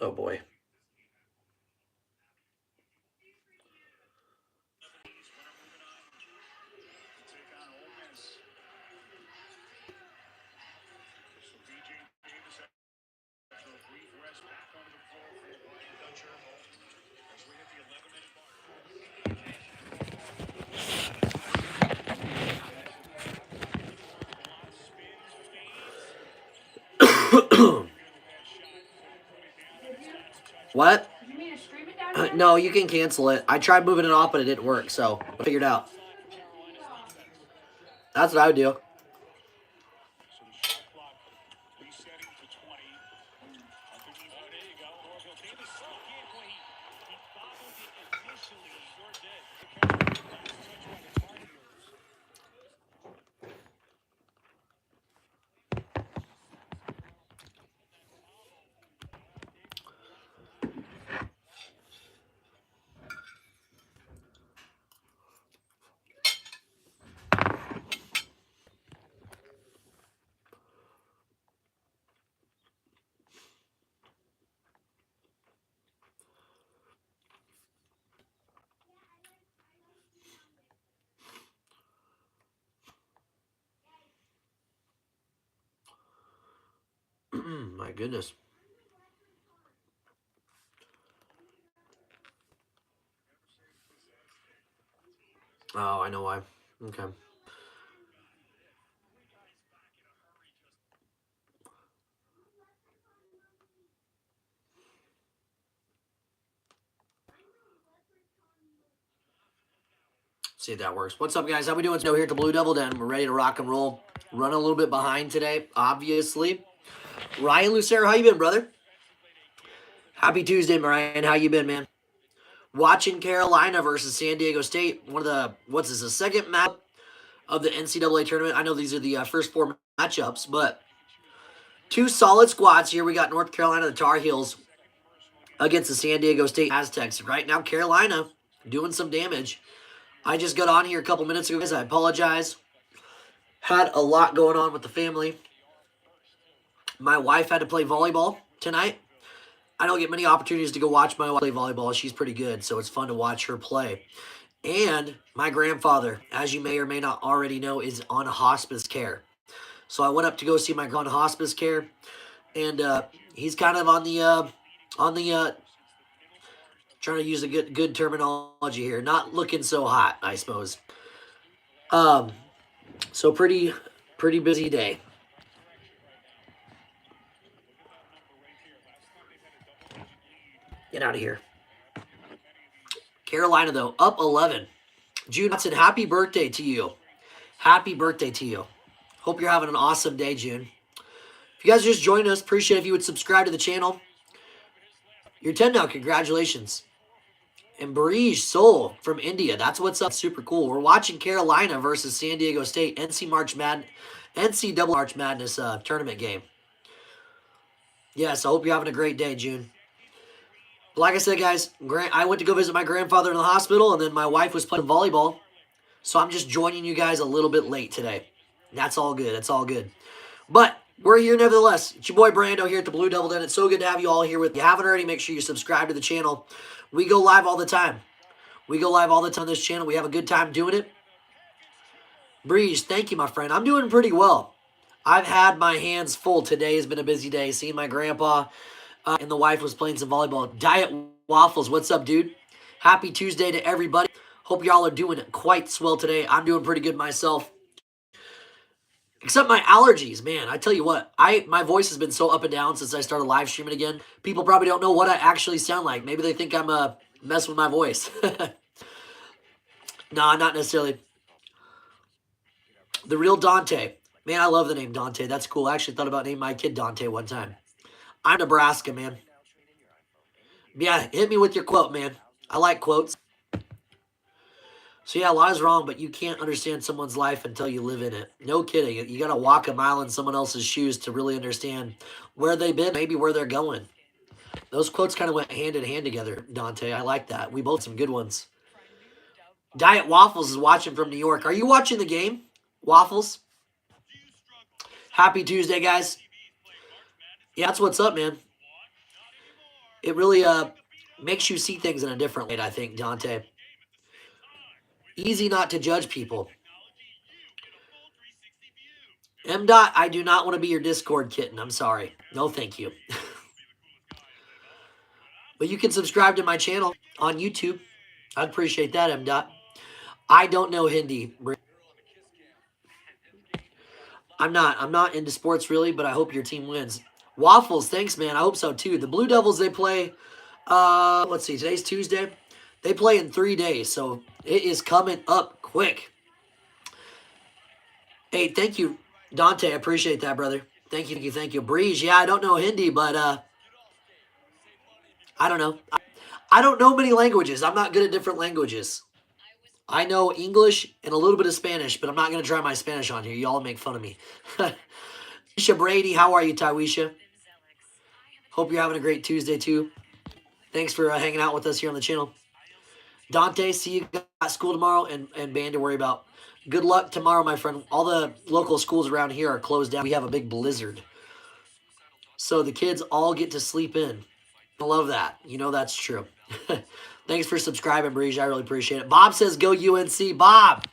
Oh boy. What? No, you can cancel it. I tried moving it off, but it didn't work, so I figured out. That's what I would do. My goodness. Oh, I know why. Okay. See if that works. What's up, guys? How we doing? Snow here at the Blue Devil Den. We're ready to rock and roll. Run a little bit behind today, obviously. Ryan Lucero, how you been, brother? Happy Tuesday, Ryan. How you been, man? Watching Carolina versus San Diego State. One of the, what's this, the second match of the NCAA tournament. I know these are the first four matchups, but two solid squads here. We got North Carolina, the Tar Heels, against the San Diego State Aztecs. Right now, Carolina doing some damage. I just got on here a couple minutes ago, guys. I apologize. Had a lot going on with the family. My wife had to play volleyball tonight. I don't get many opportunities to go watch my wife play volleyball. She's pretty good, so it's fun to watch her play. And my grandfather, as you may or may not already know, is on hospice care. So I went up to go see my grandpa on hospice care, and he's kind of on the trying to use a good terminology here, not looking so hot, I suppose. So pretty busy day. Get out of here. Carolina, though, up 11. June Hudson, happy birthday to you. Happy birthday to you. Hope you're having an awesome day, June. If you guys just joined us, appreciate if you would subscribe to the channel. You're 10 now. Congratulations. And Barij Soul from India. That's what's up. Super cool. We're watching Carolina versus San Diego State NCAA March Madness tournament game. Yes, I hope you're having a great day, June. Like I said, guys, I went to go visit my grandfather in the hospital, and then my wife was playing volleyball. So I'm just joining you guys a little bit late today. That's all good. That's all good. But we're here nevertheless. It's your boy Brando here at the Blue Devil Den. It's so good to have you all here with me. If you haven't already, make sure you subscribe to the channel. We go live all the time. We go live all the time on this channel. We have a good time doing it. Breeze, thank you, my friend. I'm doing pretty well. I've had my hands full. Today has been a busy day. Seeing my grandpa and the wife was playing some volleyball. Diet Waffles, what's up, dude? Happy Tuesday to everybody. Hope y'all are doing quite swell today. I'm doing pretty good myself. Except my allergies, man. I tell you what, my voice has been so up and down since I started live streaming again. People probably don't know what I actually sound like. Maybe they think I'm messing with my voice. Nah, not necessarily. The real Dante. Man, I love the name Dante. That's cool. I actually thought about naming my kid Dante one time. I'm Nebraska, man. Yeah, hit me with your quote, man. I like quotes. So yeah, a lot is wrong, but you can't understand someone's life until you live in it. No kidding. You got to walk a mile in someone else's shoes to really understand where they've been, maybe where they're going. Those quotes kind of went hand in hand together, Dante. I like that. We both some good ones. Diet Waffles is watching from New York. Are you watching the game, Waffles? Happy Tuesday, guys. Yeah, that's what's up, man. it really makes you see things in a different light, I think, Dante. Easy not to judge people. M. Dot, I do not want to be your Discord kitten. I'm sorry. No, thank you. But you can subscribe to my channel on YouTube. I'd appreciate that, M. Dot. I don't know Hindi. I'm not into sports really, but I hope your team wins. Waffles, thanks, man. I hope so too. The Blue Devils, they play. Let's see. Today's Tuesday. They play in 3 days, so it is coming up quick. Hey, thank you, Dante. I appreciate that, brother. Thank you. Breeze, yeah, I don't know Hindi, but I don't know. I don't know many languages. I'm not good at different languages. I know English and a little bit of Spanish, but I'm not going to try my Spanish on here. Y'all make fun of me. Tywisha Brady, how are you, Tywisha? Hope you're having a great Tuesday, too. Thanks for hanging out with us here on the channel. Dante, see you got school tomorrow and band to worry about. Good luck tomorrow, my friend. All the local schools around here are closed down. We have a big blizzard. So the kids all get to sleep in. I love that. You know that's true. Thanks for subscribing, Breege. I really appreciate it. Bob says go UNC. Bob,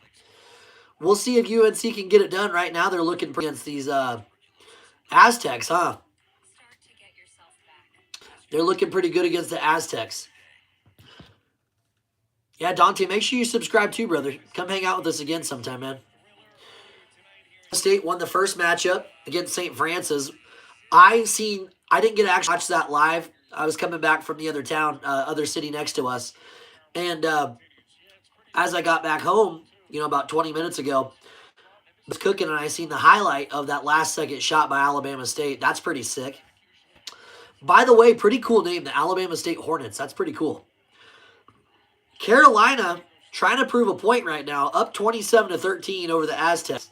we'll see if UNC can get it done. Right now they're looking against these Aztecs, huh? They're looking pretty good against the Aztecs. Yeah, Dante, make sure you subscribe too, brother. Come hang out with us again sometime, man. State won the first matchup against St. Francis. I didn't get to actually watch that live. I was coming back from the other town, other city next to us. And as I got back home, about 20 minutes ago, I was cooking and I seen the highlight of that last second shot by Alabama State. That's pretty sick. By the way, pretty cool name, the Alabama State Hornets. That's pretty cool. Carolina trying to prove a point right now, up 27-13 over the Aztecs.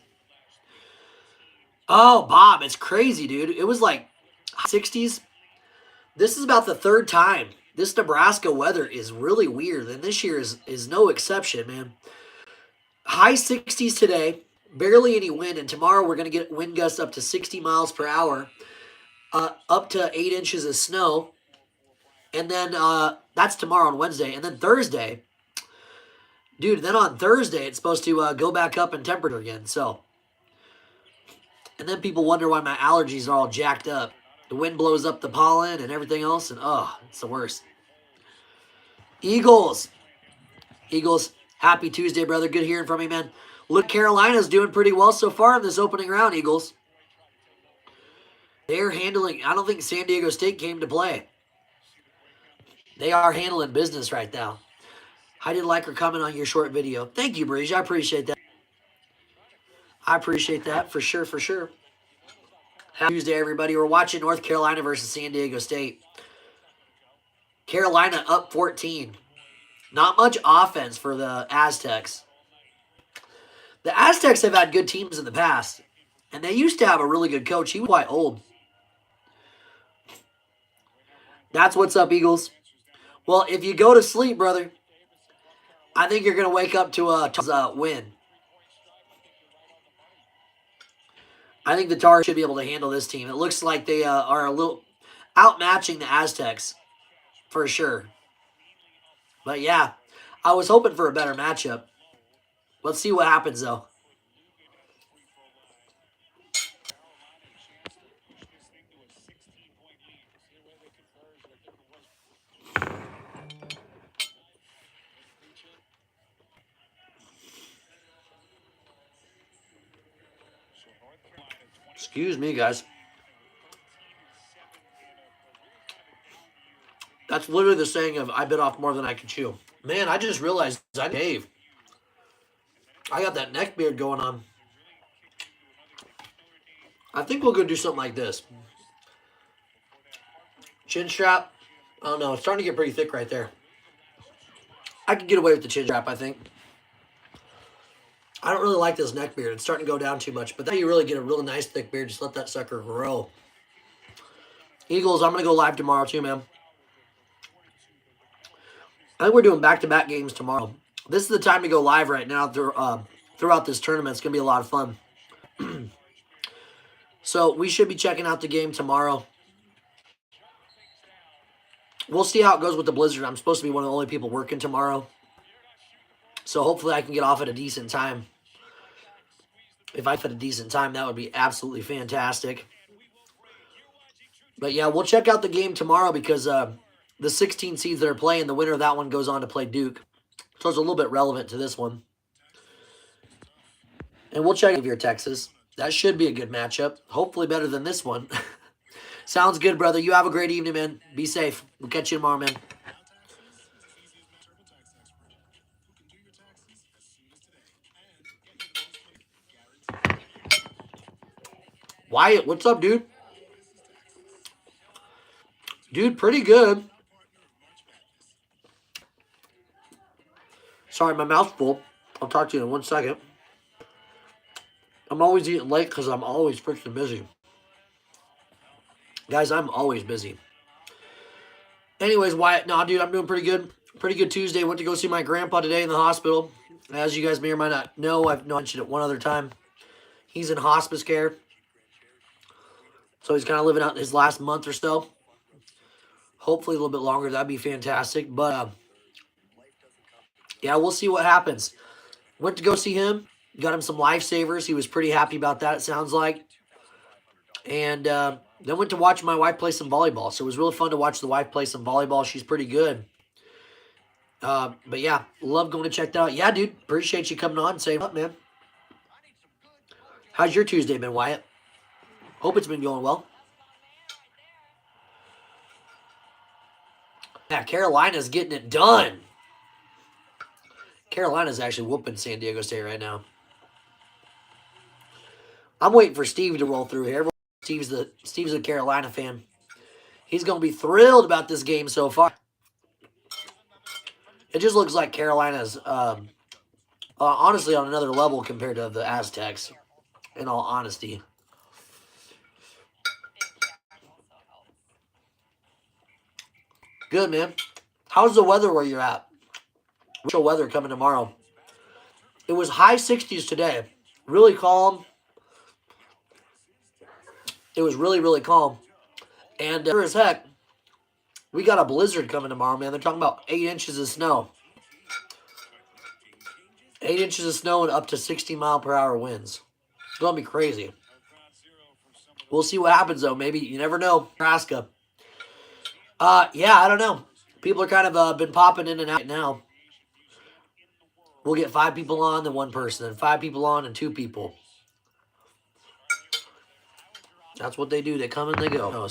Oh, Bob, it's crazy, dude. It was like 60s. This is about the third time. This Nebraska weather is really weird, and this year is no exception, man. High 60s today, barely any wind, and tomorrow we're going to get wind gusts up to 60 miles per hour, up to 8 inches of snow, and then that's tomorrow on Wednesday, and then Thursday, dude, then on Thursday it's supposed to go back up in temperature again, so. And then people wonder why my allergies are all jacked up. The wind blows up the pollen and everything else, and it's the worst. Eagles, happy Tuesday, brother. Good hearing from you, man. Look, Carolina's doing pretty well so far in this opening round, Eagles. They're handling, I don't think San Diego State came to play. They are handling business right now. I did like her comment on your short video. Thank you, Breege. I appreciate that. I appreciate that for sure, for sure. Happy Tuesday, everybody. We're watching North Carolina versus San Diego State. Carolina up 14. Not much offense for the Aztecs. The Aztecs have had good teams in the past, and they used to have a really good coach. He was quite old. That's what's up, Eagles. Well, if you go to sleep, brother, I think you're going to wake up to a win. I think the Tar should be able to handle this team. It looks like they are a little outmatching the Aztecs for sure. But yeah, I was hoping for a better matchup. Let's see what happens, though. Excuse me, guys. That's literally the saying of I bit off more than I can chew. Man, I just realized I Dave. I got that neck beard going on. I think we'll go do something like this. Chin strap. I don't know. It's starting to get pretty thick right there. I could get away with the chin strap, I think. I don't really like this neck beard. It's starting to go down too much. But then you really get a really nice thick beard. Just let that sucker grow. Eagles, I'm going to go live tomorrow too, man. I think we're doing back-to-back games tomorrow. This is the time to go live right now throughout this tournament. It's going to be a lot of fun. So we should be checking out the game tomorrow. we'll see how it goes with the blizzard. I'm supposed to be one of the only people working tomorrow. So hopefully I can get off at a decent time. If I fit a decent time, that would be absolutely fantastic. But yeah, we'll check out the game tomorrow because the 16 seeds that are playing, the winner of that one goes on to play Duke. So it's a little bit relevant to this one. And we'll check Xavier, Texas. That should be a good matchup. Hopefully better than this one. Sounds good, brother. You have a great evening, man. Be safe. We'll catch you tomorrow, man. Wyatt, what's up, dude? Dude, pretty good. Sorry, my mouth's full. I'll talk to you in 1 second. I'm always eating late because I'm always freaking busy. Guys, I'm always busy. Anyways, Wyatt, no, dude, I'm doing pretty good. Pretty good Tuesday. Went to go see my grandpa today in the hospital. As you guys may or might not know, I've mentioned it one other time. He's in hospice care. So he's kind of living out his last month or so. Hopefully a little bit longer. That'd be fantastic. But, yeah, we'll see what happens. Went to go see him. Got him some lifesavers. He was pretty happy about that, it sounds like. And then went to watch my wife play some volleyball. So it was really fun to watch the wife play some volleyball. She's pretty good. But yeah, love going to check that out. Yeah, dude, appreciate you coming on and saying up, man. How's your Tuesday been, Wyatt? Hope it's been going well. Yeah, Carolina's getting it done. Carolina's actually whooping San Diego State right now. I'm waiting for Steve to roll through here. Steve's a Carolina fan. He's going to be thrilled about this game so far. It just looks like Carolina's honestly on another level compared to the Aztecs, in all honesty. Good, man. How's the weather where you're at? What's the weather coming tomorrow? It was high 60s today. Really calm. It was really, really calm. And sure as heck, we got a blizzard coming tomorrow, man. They're talking about 8 inches of snow. 8 inches of snow and up to 60-mile-per-hour winds. It's going to be crazy. We'll see what happens, though. Maybe, you never know. Nebraska. Yeah, I don't know. People are kind of been popping in and out now. We'll get 5 people on, then 1 person. Then 5 people on and 2 people. That's what they do. They come and they go.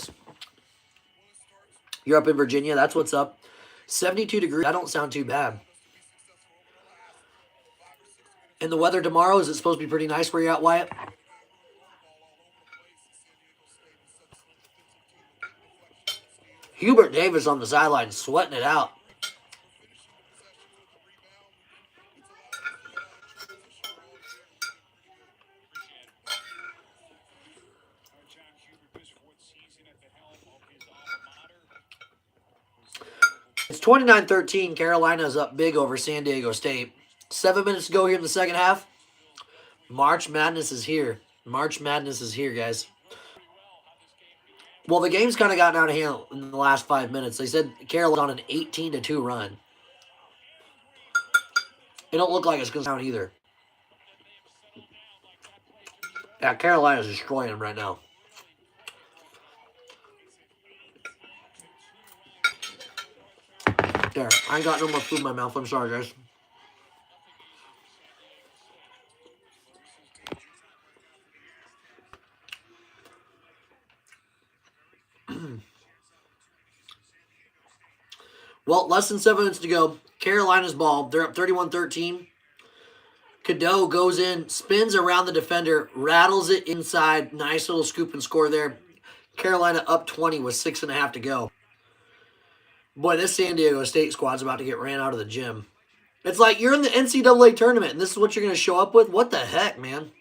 You're up in Virginia. That's what's up. 72 degrees. That don't sound too bad. And the weather tomorrow, is it supposed to be pretty nice where you're at, Wyatt? Hubert Davis on the sideline sweating it out. It's 29-13. Carolina's up big over San Diego State. 7 minutes to go here in the second half. March Madness is here. March Madness is here, guys. Well, the game's kind of gotten out of hand in the last 5 minutes. They said Carolina's on an 18-2 run. It don't look like it's going to count either. Yeah, Carolina's destroying them right now. There, I ain't got no more food in my mouth. I'm sorry, guys. Well, less than 7 minutes to go. Carolina's ball. They're up 31-13. Cadeau goes in, spins around the defender, rattles it inside. Nice little scoop and score there. Carolina up 20 with 6.5 to go. Boy, this San Diego State squad's about to get ran out of the gym. It's like you're in the NCAA tournament, and this is what you're going to show up with? What the heck, man?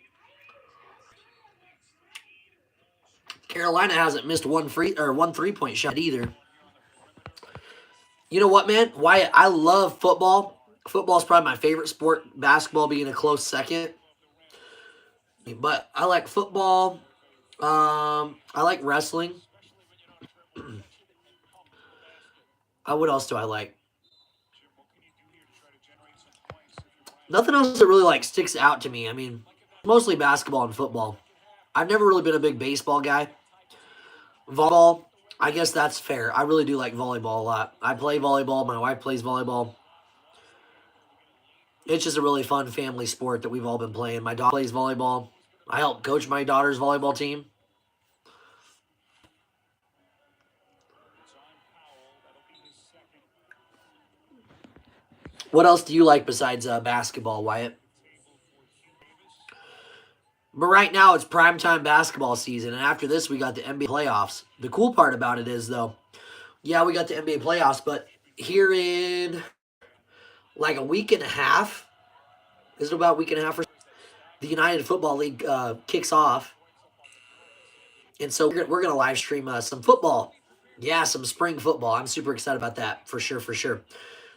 Carolina hasn't missed one 3-point shot either. You know what, man? Wyatt, I love football. Football's probably my favorite sport, basketball being a close second. But I like football. I like wrestling. What else do I like? Nothing else that really like sticks out to me. I mean, mostly basketball and football. I've never really been a big baseball guy. Volleyball, I guess that's fair. I really do like volleyball a lot. I play volleyball. My wife plays volleyball. It's just a really fun family sport that we've all been playing. My daughter plays volleyball. I help coach my daughter's volleyball team. What else do you like besides basketball, Wyatt? But right now it's primetime basketball season, and after this we got the NBA playoffs. The cool part about it is, though, yeah, we got the NBA playoffs, but here in like a week and a half, is it about a week and a half or so, the United Football League kicks off, and so we're gonna live stream some football. Yeah, some spring football. I'm super excited about that for sure, for sure.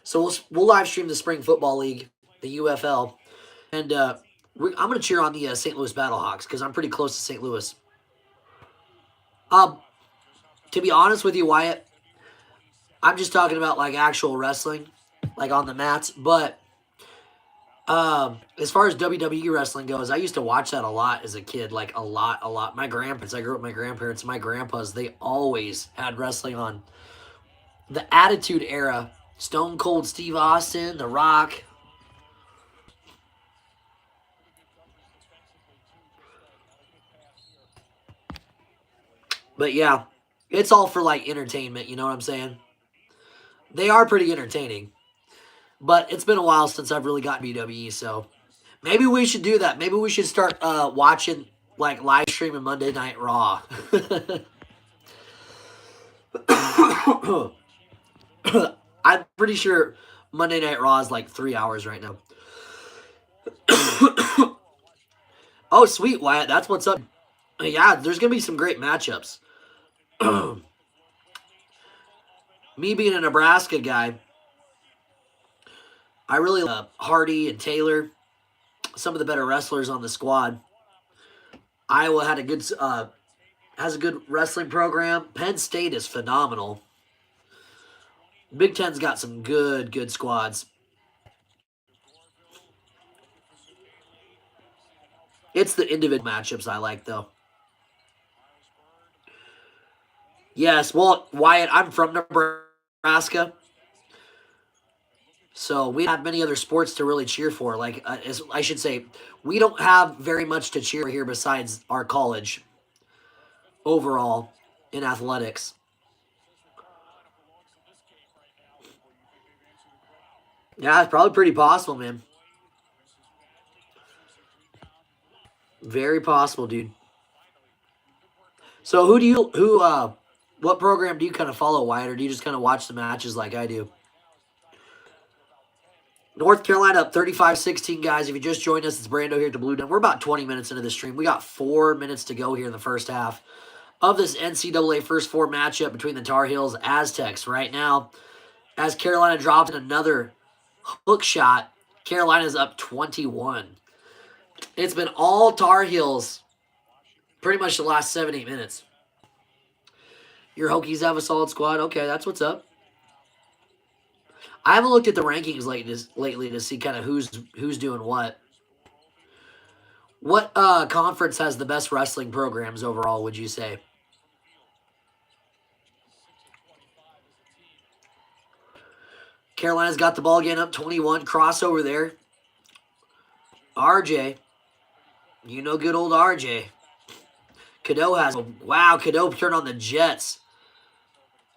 So we'll live stream the spring football league, the UFL, and I'm gonna cheer on the St. Louis Battlehawks because I'm pretty close to St. Louis. Um, to be honest with you, Wyatt, I'm just talking about like actual wrestling, like on the mats. But as far as WWE wrestling goes, I used to watch that a lot as a kid, like a lot, a lot. My grandparents, I grew up with my grandparents, my grandpas, they always had wrestling on. The Attitude Era, Stone Cold Steve Austin, The Rock. But yeah, it's all for like entertainment, you know what I'm saying? They are pretty entertaining. But it's been a while since I've really got WWE, so maybe we should do that. Maybe we should start watching like live streaming Monday Night Raw. I'm pretty sure Monday Night Raw is like 3 hours right now. Oh, sweet, Wyatt. That's what's up. Yeah, there's going to be some great matchups. Me being a Nebraska guy, I really like Hardy and Taylor, some of the better wrestlers on the squad. Iowa had a good has a good wrestling program. Penn State is phenomenal. Big Ten's got some good squads. It's the individual matchups I like, though. Yes, well, Wyatt, I'm from Nebraska, so we don't have many other sports to really cheer for. Like, I should say, we don't have very much to cheer here besides our college overall in athletics. Yeah, it's probably pretty possible, man. Very possible, dude. So what program do you kind of follow, Wyatt, or do you just kind of watch the matches like I do? North Carolina up 35-16, guys. If you just joined us, it's Brando here at the Blue Den. We're about 20 minutes into the stream. We got 4 minutes to go here in the first half of this NCAA first four matchup between the Tar Heels Aztecs right now. As Carolina drops in another hook shot, Carolina's up 21. It's been all Tar Heels pretty much the last 7-8 minutes. Your Hokies have a solid squad. Okay, that's what's up. I haven't looked at the rankings lately to see kind of who's doing what. What conference has the best wrestling programs overall, would you say? Carolina's got the ball again up 21. Crossover there. RJ. You know good old RJ. Cadeau has a wow, Cadeau turned on the Jets.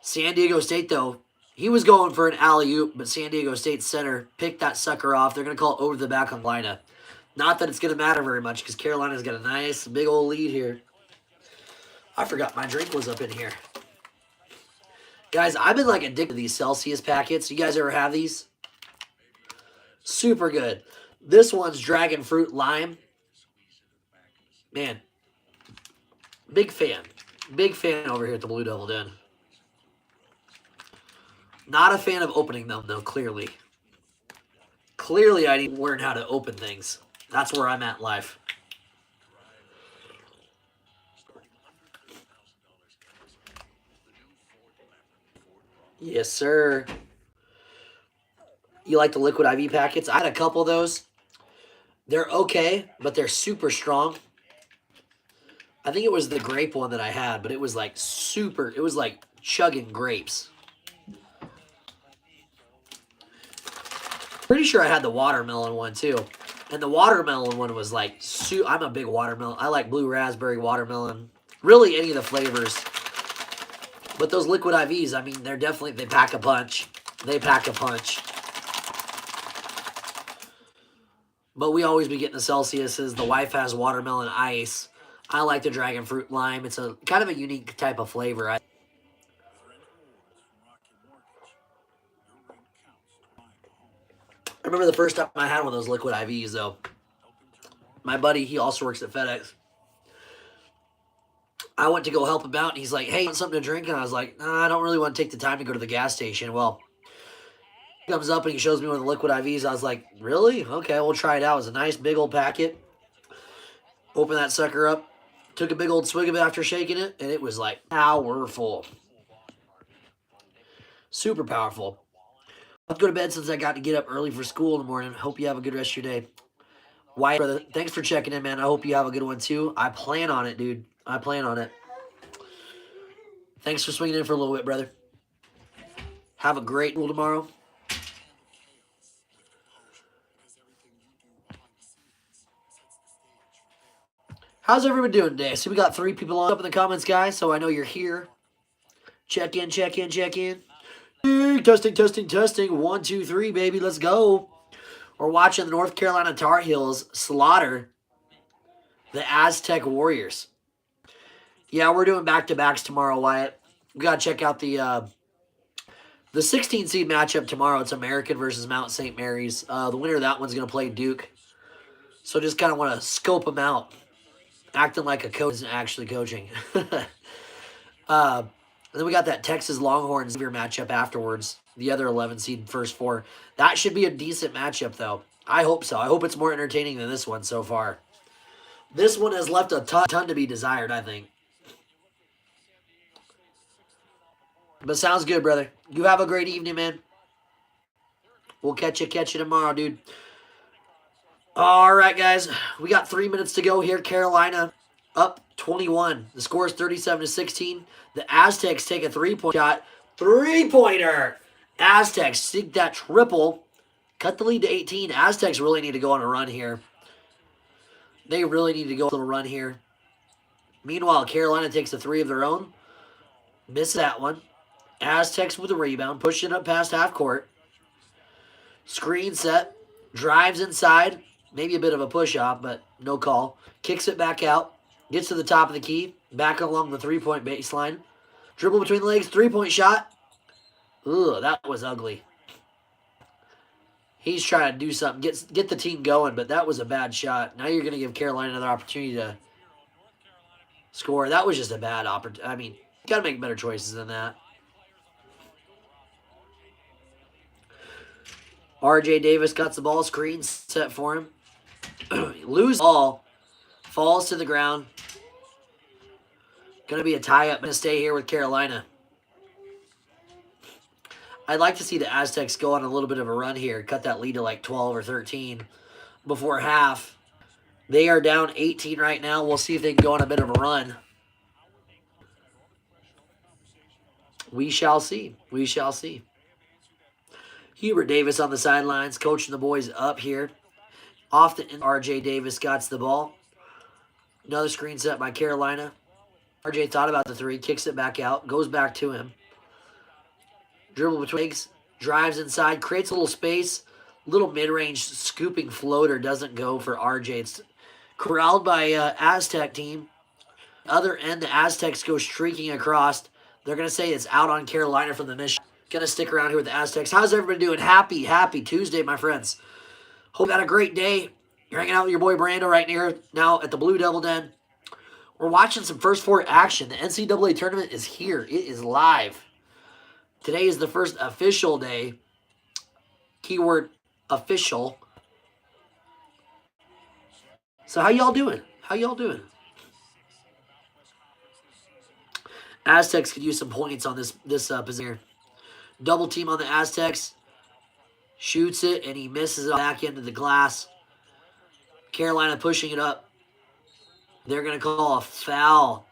San Diego State, though, he was going for an alley-oop, but San Diego State center picked that sucker off. They're going to call it over the back on Lina. Not that it's going to matter very much because Carolina's got a nice big old lead here. I forgot my drink was up in here. Guys, I've been like addicted to these Celsius packets. You guys ever have these? Super good. This one's dragon fruit lime. Man, big fan. Big fan over here at the Blue Devil Den. Not a fan of opening them, though, clearly. Clearly, I need to learn how to open things. That's where I'm at in life. Yes, sir. You like the liquid IV packets? I had a couple of those. They're okay, but they're super strong. I think it was the grape one that I had, but it was like super, it was like chugging grapes. Pretty sure I had the watermelon one too. And the watermelon one was like, I'm a big watermelon. I like blue raspberry, watermelon, really any of the flavors. But those liquid IVs, I mean, they pack a punch. They pack a punch. But we always be getting the Celsiuses. The wife has watermelon ice. I like the dragon fruit lime. It's a kind of a unique type of flavor. I remember the first time I had one of those liquid IVs, though. My buddy, he also works at FedEx. I went to go help him out, and he's like, hey, want something to drink? And I was like, nah, I don't really want to take the time to go to the gas station. Well, he comes up and he shows me one of the liquid IVs. I was like, really? Okay, we'll try it out. It was a nice big old packet. Open that sucker up. Took a big old swig of it after shaking it, and it was like powerful. Super powerful. I'll go to bed since I got to get up early for school in the morning. Hope you have a good rest of your day. Wyatt, brother, thanks for checking in, man. I hope you have a good one, too. I plan on it, dude. I plan on it. Thanks for swinging in for a little bit, brother. Have a great one tomorrow. How's everyone doing today? See, we got 3 people on up in the comments, guys, so I know you're here. Check in, check in, check in. Testing, testing, testing. 1, 2, 3, baby. Let's go. We're watching the North Carolina Tar Heels slaughter the Aztec Warriors. Yeah, we're doing back-to-backs tomorrow, Wyatt. We got to check out the 16 seed matchup tomorrow. It's American versus Mount St. Mary's. The winner of that one's going to play Duke. So just kind of want to scope them out. Acting like a coach isn't actually coaching. And then we got that Texas Longhorns matchup afterwards. The other 11 seed first 4. That should be a decent matchup, though. I hope so. I hope it's more entertaining than this one so far. This one has left a ton to be desired, I think. But sounds good, brother. You have a great evening, man. We'll catch you tomorrow, dude. All right, guys. We got 3 minutes to go here. Carolina up 21. The score is 37-16. The Aztecs take a 3-point shot. 3-pointer. Aztecs seek that triple. Cut the lead to 18. Aztecs really need to go on a run here. They really need to go on a little run here. Meanwhile, Carolina takes a 3 of their own. Misses that one. Aztecs with a rebound. Pushing up past half court. Screen set. Drives inside. Maybe a bit of a push-off, but no call. Kicks it back out. Gets to the top of the key. Back along the 3-point baseline. Dribble between the legs. 3-point shot. Ugh, that was ugly. He's trying to do something. Get the team going, but that was a bad shot. Now you're going to give Carolina another opportunity to score. That was just a bad opportunity. I mean, you got to make better choices than that. R.J. Davis cuts the ball. Screen set for him. Lose ball. Falls to the ground. Going to be a tie-up. Going to stay here with Carolina. I'd like to see the Aztecs go on a little bit of a run here. Cut that lead to like 12 or 13 before half. They are down 18 right now. We'll see if they can go on a bit of a run. We shall see. We shall see. Hubert Davis on the sidelines, coaching the boys up here. Off the R.J. Davis got the ball. Another screen set by Carolina. R.J. thought about the 3, kicks it back out, goes back to him. Dribble between legs, drives inside, creates a little space. Little mid-range scooping floater doesn't go for R.J. It's corralled by Aztec team. Other end, the Aztecs go streaking across. They're going to say it's out on Carolina from the mission. Going to stick around here with the Aztecs. How's everybody doing? Happy Tuesday, my friends. Hope you had a great day. You're hanging out with your boy Brando right here now at the Blue Devil Den. We're watching some first 4 action. The NCAA tournament is here. It is live. Today is the first official day. Keyword official. So how y'all doing? How y'all doing? Aztecs could use some points on this position here. Double team on the Aztecs. Shoots it, and he misses it back into the glass. Carolina pushing it up. They're going to call a foul.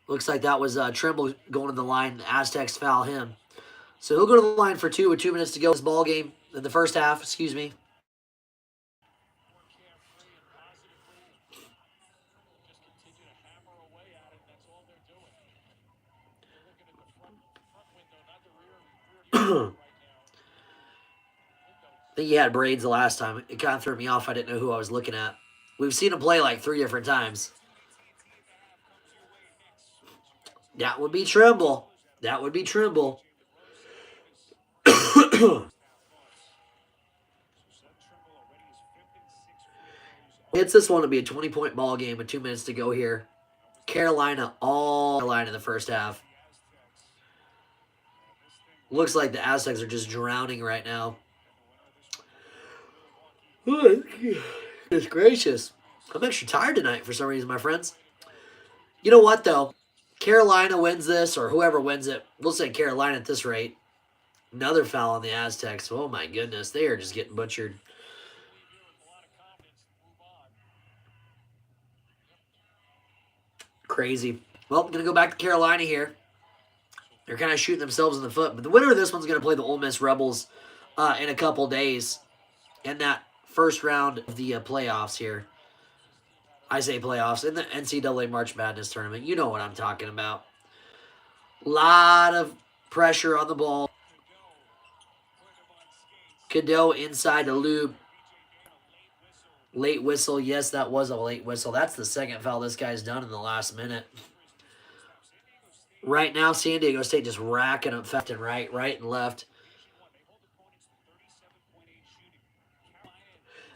Looks like that was Trimble going to the line. The Aztecs foul him. So he'll go to the line for 2 with 2 minutes to go in this ball game in the first half. Excuse me. I think he had braids the last time. It kind of threw me off. I didn't know who I was looking at. We've seen him play like 3 different times. That would be Trimble. That would be Trimble. It's this one to be a 20-point ball game with 2 minutes to go here. Carolina in the first half. Looks like the Aztecs are just drowning right now. Goodness gracious. I'm extra tired tonight for some reason, my friends. You know what, though? Carolina wins this, or whoever wins it. We'll say Carolina at this rate. Another foul on the Aztecs. Oh, my goodness. They are just getting butchered. Crazy. Well, going to go back to Carolina here. They're kind of shooting themselves in the foot. But the winner of this one's going to play the Ole Miss Rebels in a couple days in that first round of the playoffs here. I say playoffs in the NCAA March Madness tournament. You know what I'm talking about. Lot of pressure on the ball. Cadeau inside the loop. Late whistle. Yes, that was a late whistle. That's the second foul this guy's done in the last minute. Right now, San Diego State just racking up left and right and left.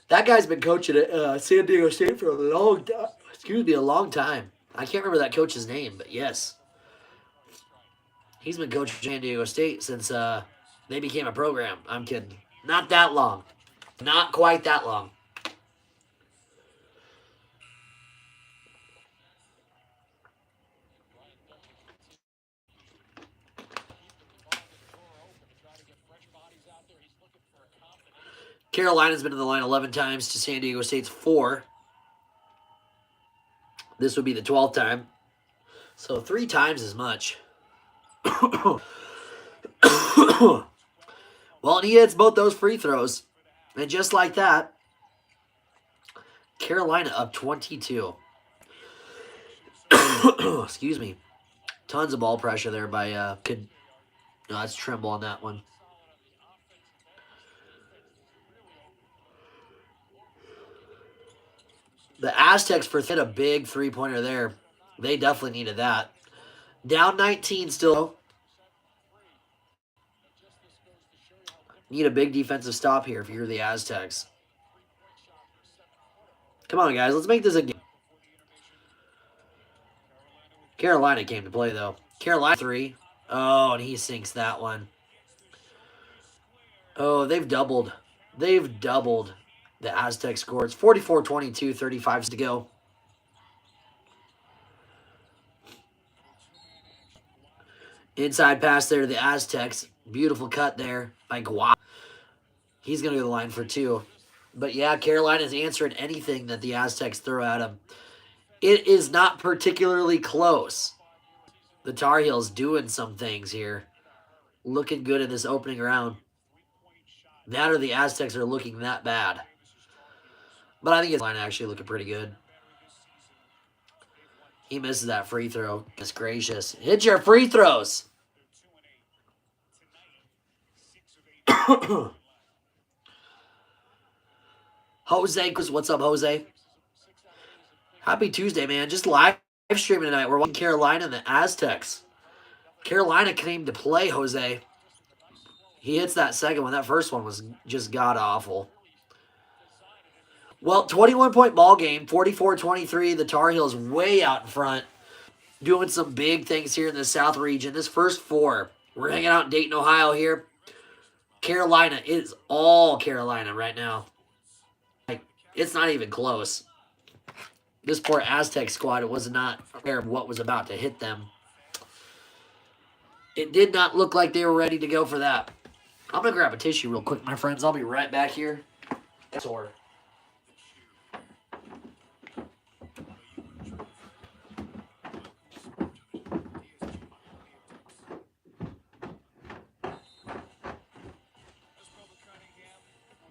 That guy's been coaching at San Diego State for a long time. A long time. I can't remember that coach's name, but yes. He's been coaching San Diego State since they became a program. I'm kidding. Not that long. Not quite that long. Carolina's been in the line 11 times to San Diego State's 4. This would be the 12th time. So 3 times as much. Well, and he hits both those free throws. And just like that, Carolina up 22. Excuse me. Tons of ball pressure there by no, that's Trimble on that one. The Aztecs hit a big three-pointer there. They definitely needed that. Down 19 still. Need a big defensive stop here if you're the Aztecs. Come on, guys. Let's make this a game. Carolina came to play, though. Carolina 3. Oh, and he sinks that one. Oh, they've doubled. They've doubled the Aztec score. It's 44-22, 35 to go. Inside pass there to the Aztecs. Beautiful cut there by Guap. He's going to go to the line for 2. But yeah, Carolina's answering anything that the Aztecs throw at him. It is not particularly close. The Tar Heels doing some things here. Looking good in this opening round. That or the Aztecs are looking that bad. But I think his line actually looking pretty good. He misses that free throw. Goodness gracious. Hit your free throws. Jose, what's up, Jose? Happy Tuesday, man. Just live streaming tonight. We're watching Carolina and the Aztecs. Carolina came to play, Jose. He hits that second one. That first one was just god-awful. Well, 21-point ball game, 44-23. The Tar Heels way out in front, doing some big things here in the South region. This first 4, we're hanging out in Dayton, Ohio here. Carolina is all Carolina right now. Like, it's not even close. This poor Aztec squad was not aware of what was about to hit them. It did not look like they were ready to go for that. I'm going to grab a tissue real quick, my friends. I'll be right back here. Sore.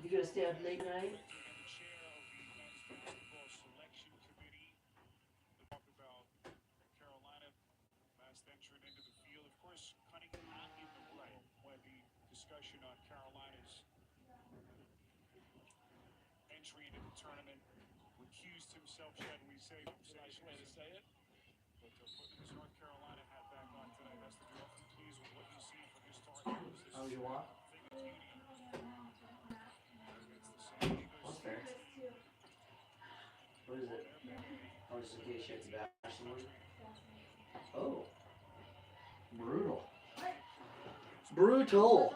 You going to stay up late night? How was your walk? That's fair. What is it? Oh, just in case you had to bash someone? Oh, brutal. Brutal.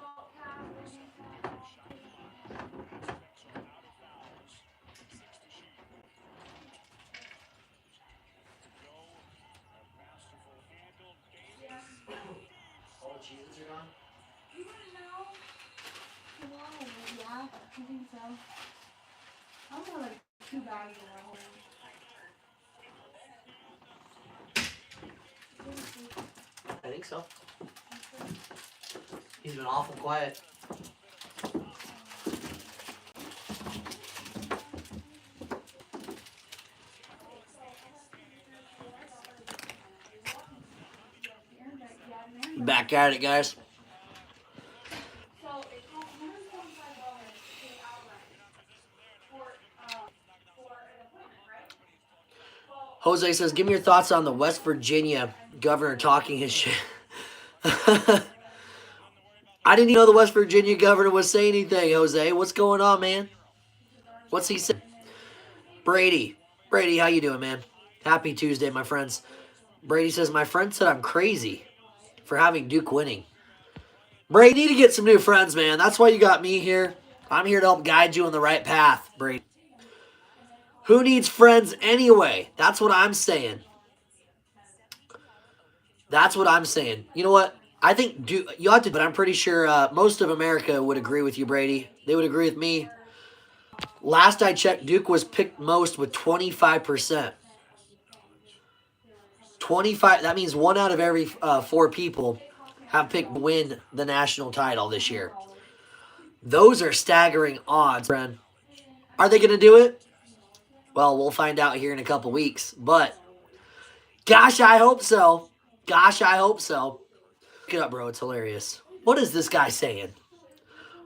All the cheeses are gone? You wouldn't know. Why? Yeah, I think so. I'm gonna like 2 bags of that. I think so. He's been awful quiet. Back at it, guys. So it costs $125 to pay outright for an appointment, right? Well, Jose says, give me your thoughts on the West Virginia governor talking his shit. I didn't even know the West Virginia governor was saying anything, Jose. What's going on, man? What's he saying? Brady. Brady, how you doing, man? Happy Tuesday, my friends. Brady says, my friend said I'm crazy for having Duke winning. Brady, you need to get some new friends, man. That's why you got me here. I'm here to help guide you on the right path, Brady. Who needs friends anyway? That's what I'm saying. That's what I'm saying. You know what? I think Duke, you ought to, but I'm pretty sure most of America would agree with you, Brady. They would agree with me. Last I checked, Duke was picked most with 25%. 25, that means 1 out of every 4 people have picked to win the national title this year. Those are staggering odds, friend. Are they going to do it? Well, we'll find out here in a couple weeks. But, gosh, I hope so. Gosh, I hope so. Look it up, bro. It's hilarious. What is this guy saying?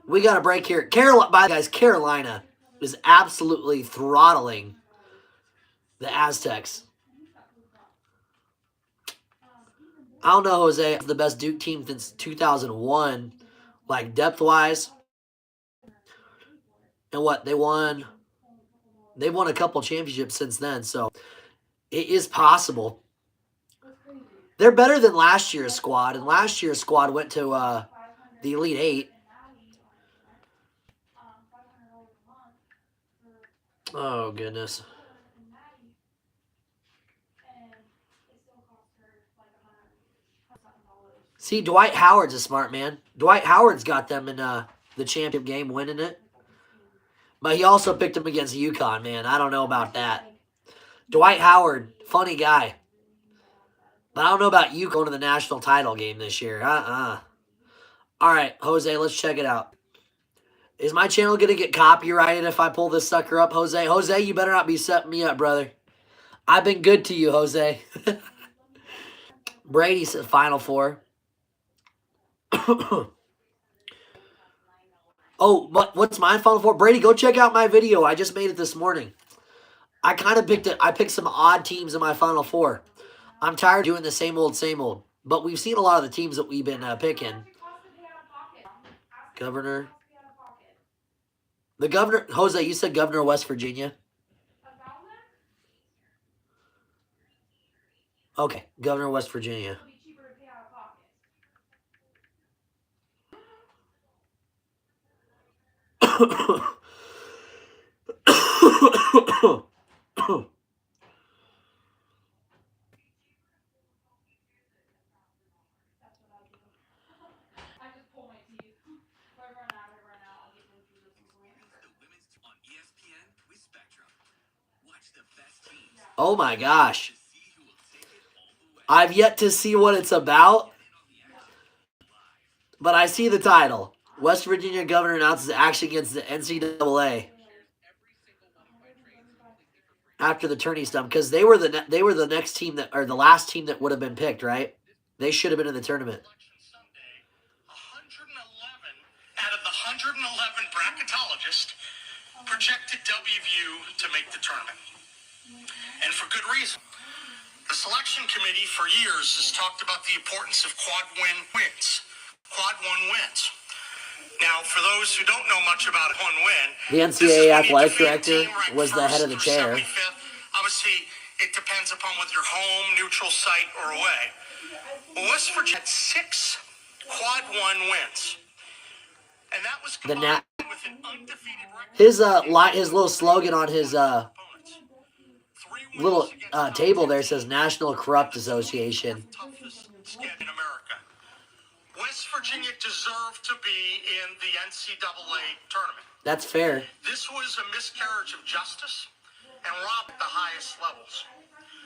We got a break here. By the guys, Carolina is absolutely throttling the Aztecs. I don't know, Jose. The best Duke team since 2001, like depth-wise. And what? They won a couple championships since then, so it is possible. They're better than last year's squad, and last year's squad went to the Elite Eight. Oh, goodness. See, Dwight Howard's a smart man. Dwight Howard's got them in the championship game, winning it. But he also picked them against UConn, man. I don't know about that. Dwight Howard, funny guy. But I don't know about you going to the national title game this year. All right, Jose, let's check it out. Is my channel going to get copyrighted if I pull this sucker up, Jose? Jose, you better not be setting me up, brother. I've been good to you, Jose. Brady said Final Four. Oh, what's my Final Four? Brady, go check out my video. I just made it this morning. I kind of picked it. I picked some odd teams in my Final Four. I'm tired of doing the same old, same old. But we've seen a lot of the teams that we've been picking. Governor. The governor, Jose, you said Governor of West Virginia? Okay, Governor of West Virginia. Oh my gosh. I've yet to see what it's about, but I see the title. West Virginia governor announces action against the NCAA after the tourney stump because they were the next team that or the last team that would have been picked, right? They should have been in the tournament. 111 out of the 111 bracketologists projected WVU to make the tournament, and for good reason. The selection committee for years has talked about the importance of quad one wins. Now, for those who don't know much about one win, the NCAA athletic director was the head of the chair. Obviously, it depends upon whether you're home, neutral site, or away. Well, West Virginia had 6 quad one wins, and that was combined with an undefeated record. His little slogan on his little table there says National Corrupt Association. In America. West Virginia deserved to be in the NCAA tournament. That's fair. This was a miscarriage of justice and robbed at the highest levels.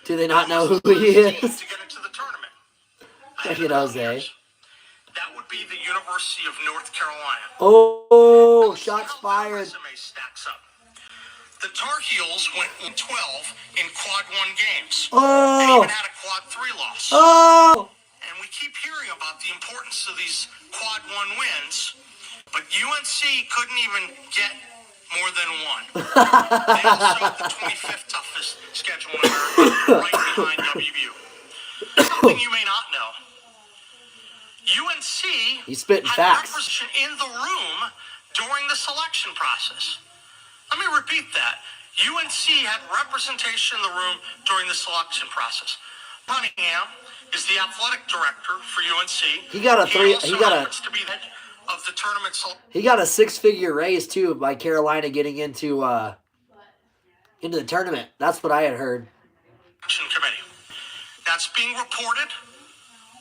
Do they not know who he is? To get into the tournament. Look at Jose. That would be the University of North Carolina. Oh, shots fired. Stacks up. The Tar Heels went 12 in quad one games. Oh. And even had a quad 3 loss. Oh. And we keep hearing about the importance of these quad one wins, but UNC couldn't even get more than one. They also have the 25th toughest schedule in America, right behind WVU. Something you may not know. UNC He's spitting had facts. representation in the room during the selection process. Let me repeat that. UNC had representation in the room during the selection process. Cunningham is the athletic director for UNC. He got a of the tournament. He got a 6-figure raise too by Carolina getting into the tournament. That's what I had heard. Committee. That's being reported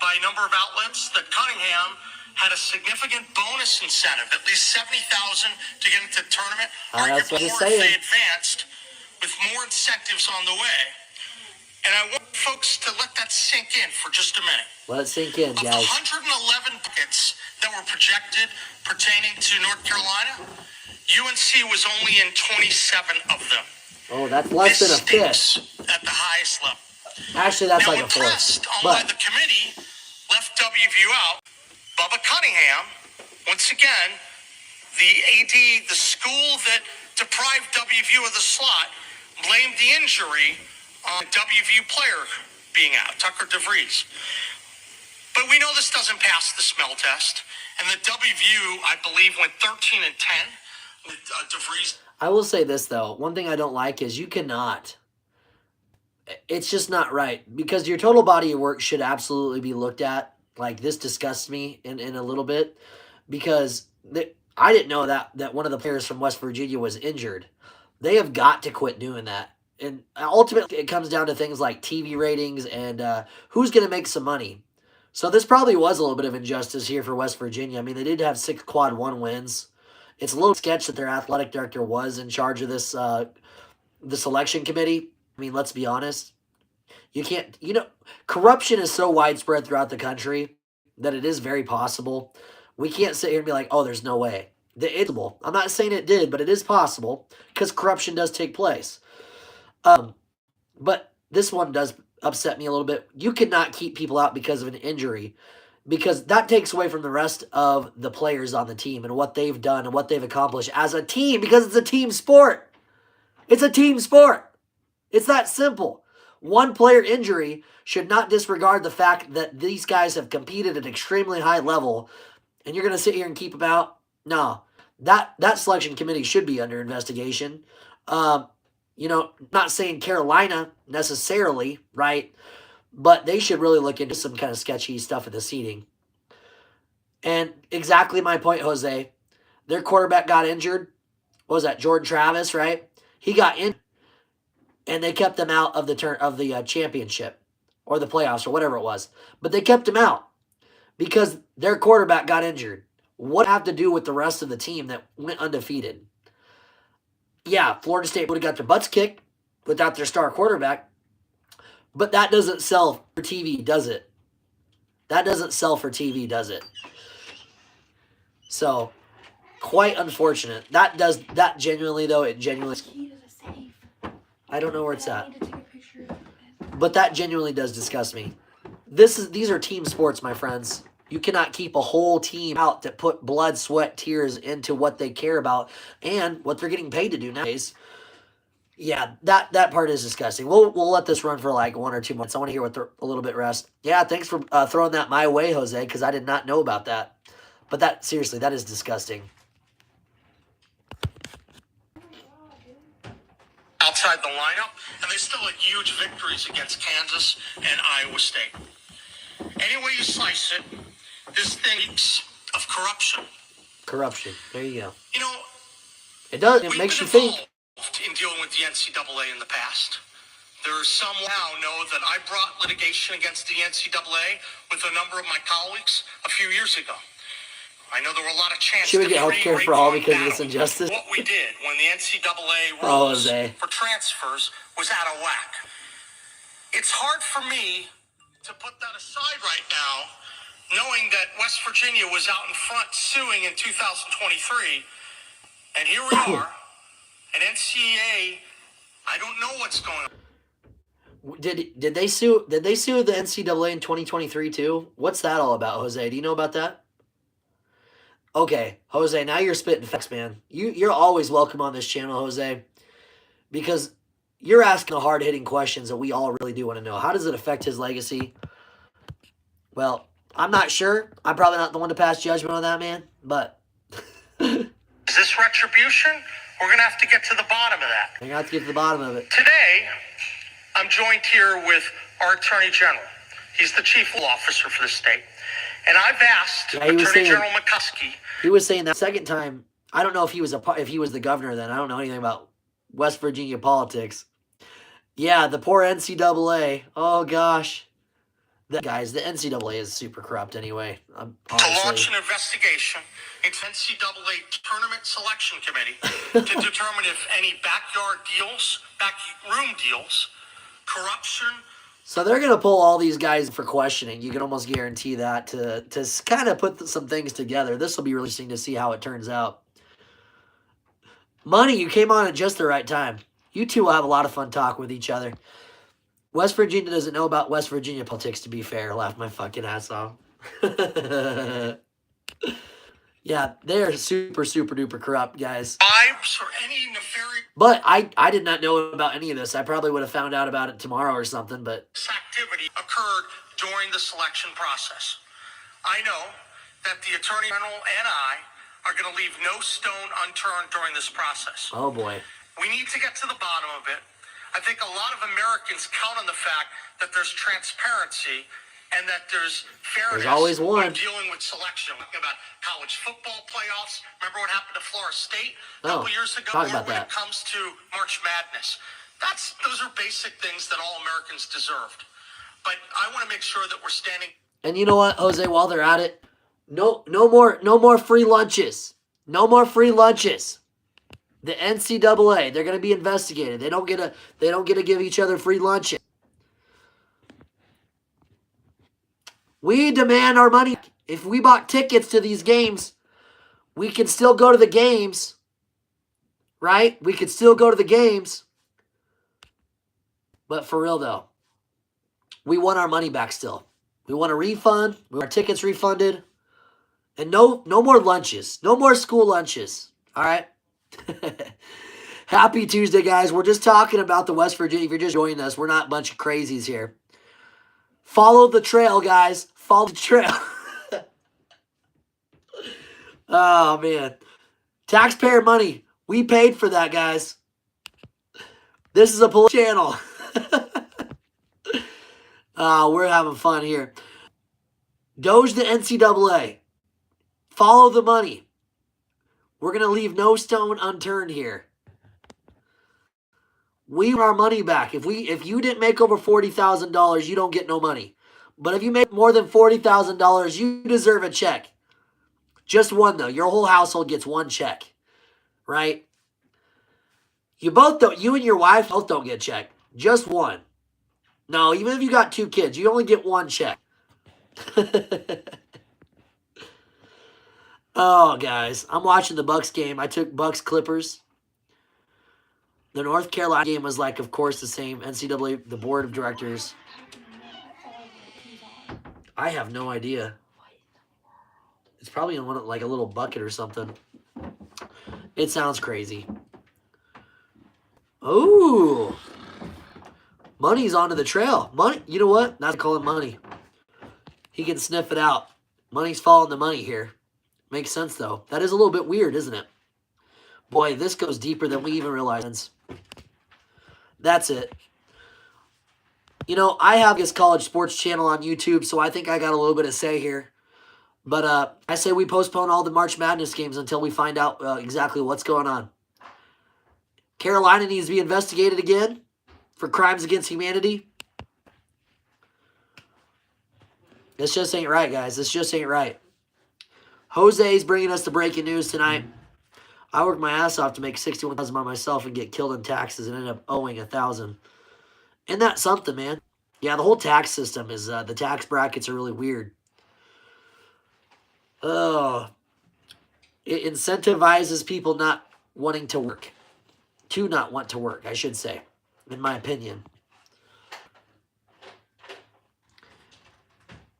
by a number of outlets that Cunningham had a significant bonus incentive, at least $70,000 to get into the tournament. That's what he's If saying. they advanced with more incentives on the way. And I want folks to let that sink in for just a minute. Let it sink in, guys. Of the 111 tickets that were projected pertaining to North Carolina, UNC was only in 27 of them. Oh, that's less than a fifth. At the highest level. Actually, that's now, like a fourth. On why the committee left WVU out, Bubba Cunningham, once again, the AD, the school that deprived WVU of the slot, blamed the injury on a WVU player being out, Tucker DeVries. But we know this doesn't pass the smell test, and the WVU, I believe, went 13-10 with DeVries. I will say this, though. One thing I don't like is you cannot. It's just not right, because your total body of work should absolutely be looked at. Like, this disgusts me in a little bit, because I didn't know that one of the players from West Virginia was injured. They have got to quit doing that. And ultimately, it comes down to things like TV ratings and who's going to make some money. So this probably was a little bit of injustice here for West Virginia. I mean, they did have 6 quad 1 wins. It's a little sketch that their athletic director was in charge of this the selection committee. I mean, let's be honest. You can't, corruption is so widespread throughout the country that it is very possible. We can't sit here and be like, oh, there's no way. It's possible. I'm not saying it did, but it is possible because corruption does take place. But this one does upset me a little bit. You cannot keep people out because of an injury, because that takes away from the rest of the players on the team and what they've done and what they've accomplished as a team, because it's a team sport. It's a team sport. It's that simple. One player injury should not disregard the fact that these guys have competed at an extremely high level, and you're going to sit here and keep them out? No. That selection committee should be under investigation. Not saying Carolina necessarily, right? But they should really look into some kind of sketchy stuff in the seating. And exactly my point, Jose. Their quarterback got injured. What was that? Jordan Travis, right? He got injured, and they kept him out of the championship or the playoffs or whatever it was. But they kept him out because their quarterback got injured. What have to do with the rest of the team that went undefeated? Yeah, Florida State would have got their butts kicked, without their star quarterback. But that doesn't sell for TV, does it? That doesn't sell for TV, does it? So, quite unfortunate. That genuinely, though, it genuinely... Key to the safe. I don't know where it's I at. need to take a picture of it. But that genuinely does disgust me. These are team sports, my friends. You cannot keep a whole team out that put blood, sweat, tears into what they care about and what they're getting paid to do nowadays. Yeah, that part is disgusting. We'll let this run for like 1 or 2 months. I want to hear what a little bit rest. Yeah, thanks for throwing that my way, Jose, because I did not know about that. But that, seriously, that is disgusting. Outside the lineup, and they still had huge victories against Kansas and Iowa State. Any way you slice it, this thing of corruption. Corruption. There you go. You know, it does. It makes you think. In dealing with the NCAA in the past, there are some now know that I brought litigation against the NCAA with a number of my colleagues a few years ago. I know there were a lot of chances. Should we get health care for all because of this injustice? What we did when the NCAA Oh, rules Jose. for transfers was out of whack. It's hard for me to put that aside right now, knowing that West Virginia was out in front suing in 2023, and here we are. At NCAA, I don't know what's going on. Did they sue the NCAA in 2023 too? What's that all about, Jose? Do you know about that? Okay, Jose, now you're spitting facts, man. You're always welcome on this channel, Jose, because you're asking the hard-hitting questions that we all really do want to know. How does it affect his legacy? Well, I'm not sure. I'm probably not the one to pass judgment on that, man, but... Is this retribution? We're going to have to get to the bottom of that. We're going to have to get to the bottom of it. Today, I'm joined here with our Attorney General. He's the Chief Law Officer for the state. And I've asked Attorney General McCuskey. He was saying that second time, I don't know if he was the governor then. I don't know anything about West Virginia politics. Yeah, the poor NCAA. Oh, gosh. The NCAA is super corrupt anyway. To launch an investigation into NCAA Tournament Selection Committee to determine if any backroom deals, corruption. So they're going to pull all these guys for questioning. You can almost guarantee that to kind of put some things together. This will be really interesting to see how it turns out. Money, you came on at just the right time. You two will have a lot of fun talking with each other. West Virginia doesn't know about West Virginia politics, to be fair. Laugh my fucking ass off. Yeah, they're super, super duper corrupt, guys. Bribes or any nefarious... But I did not know about any of this. I probably would have found out about it tomorrow or something, but... ...activity occurred during the selection process. I know that the Attorney General and I are going to leave no stone unturned during this process. Oh, boy. We need to get to the bottom of it. I think a lot of Americans count on the fact that there's transparency and that there's fairness. There's always one. When dealing with selection. Talking about college football playoffs. Remember what happened to Florida State a couple years ago? Talk about when that. it comes to March Madness. Those are basic things that all Americans deserved. But I want to make sure that we're standing. And you know what, Jose, while they're at it, no more free lunches. No more free lunches. The NCAA, they're going to be investigated. They don't get to give each other free lunches. We demand our money. If we bought tickets to these games, we can still go to the games. Right? We could still go to the games. But for real though, we want our money back still. We want a refund. We want our tickets refunded. And no more lunches. No more school lunches. All right? Happy Tuesday, guys. We're just talking about the West Virginia. If you're just joining us, we're not a bunch of crazies here. Follow the trail, guys. Follow the trail. Oh, man. Taxpayer money. We paid for that, guys. This is a political channel. We're having fun here. Doge the NCAA. Follow the money. We're going to leave no stone unturned here. We want our money back. If you didn't make over $40,000, you don't get no money. But if you make more than $40,000, you deserve a check. Just one, though. Your whole household gets one check. Right? You both don't. You and your wife both don't get a check. Just one. No, even if you got 2 kids, you only get 1 check. Oh, guys, I'm watching the Bucks game. I took Bucks Clippers. The North Carolina game was like, of course, the same. NCAA, the board of directors. I have no idea. It's probably in one like a little bucket or something. It sounds crazy. Ooh. Money's onto the trail. Money, you know what? Not to call it money. He can sniff it out. Money's following the money here. Makes sense, though. That is a little bit weird, isn't it? Boy, this goes deeper than we even realize. That's it. You know, I have this college sports channel on YouTube, so I think I got a little bit of say here. But I say we postpone all the March Madness games until we find out exactly what's going on. Carolina needs to be investigated again for crimes against humanity. This just ain't right, guys. This just ain't right. Jose's bringing us the breaking news tonight. I worked my ass off to make $61,000 by myself and get killed in taxes and end up owing $1,000. Isn't that something, man? Yeah, the whole tax system is, the tax brackets are really weird. Oh, it incentivizes people not wanting to work. To not want to work, I should say, in my opinion.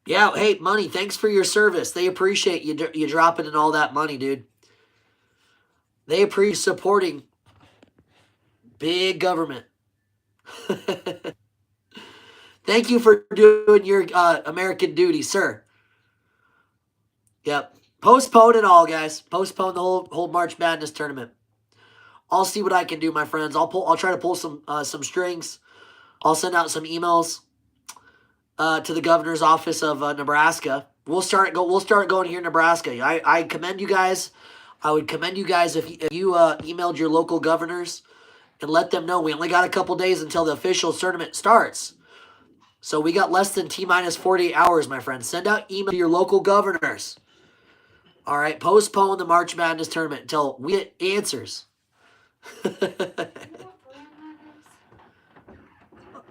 Yeah, hey, Money, thanks for your service. They appreciate you dropping in all that money, dude. They appreciate supporting big government. Thank you for doing your American duty, sir. Yep. Postpone it all, guys. Postpone the whole March Madness tournament. I'll see what I can do, my friends. I'll try to pull some strings. I'll send out some emails to the governor's office of Nebraska. We'll start going here in Nebraska. I commend you guys. I would commend you guys if you emailed your local governors and let them know we only got a couple days until the official tournament starts. So we got less than T-minus 48 hours, my friends. Send out email to your local governors. All right, postpone the March Madness tournament until we get answers.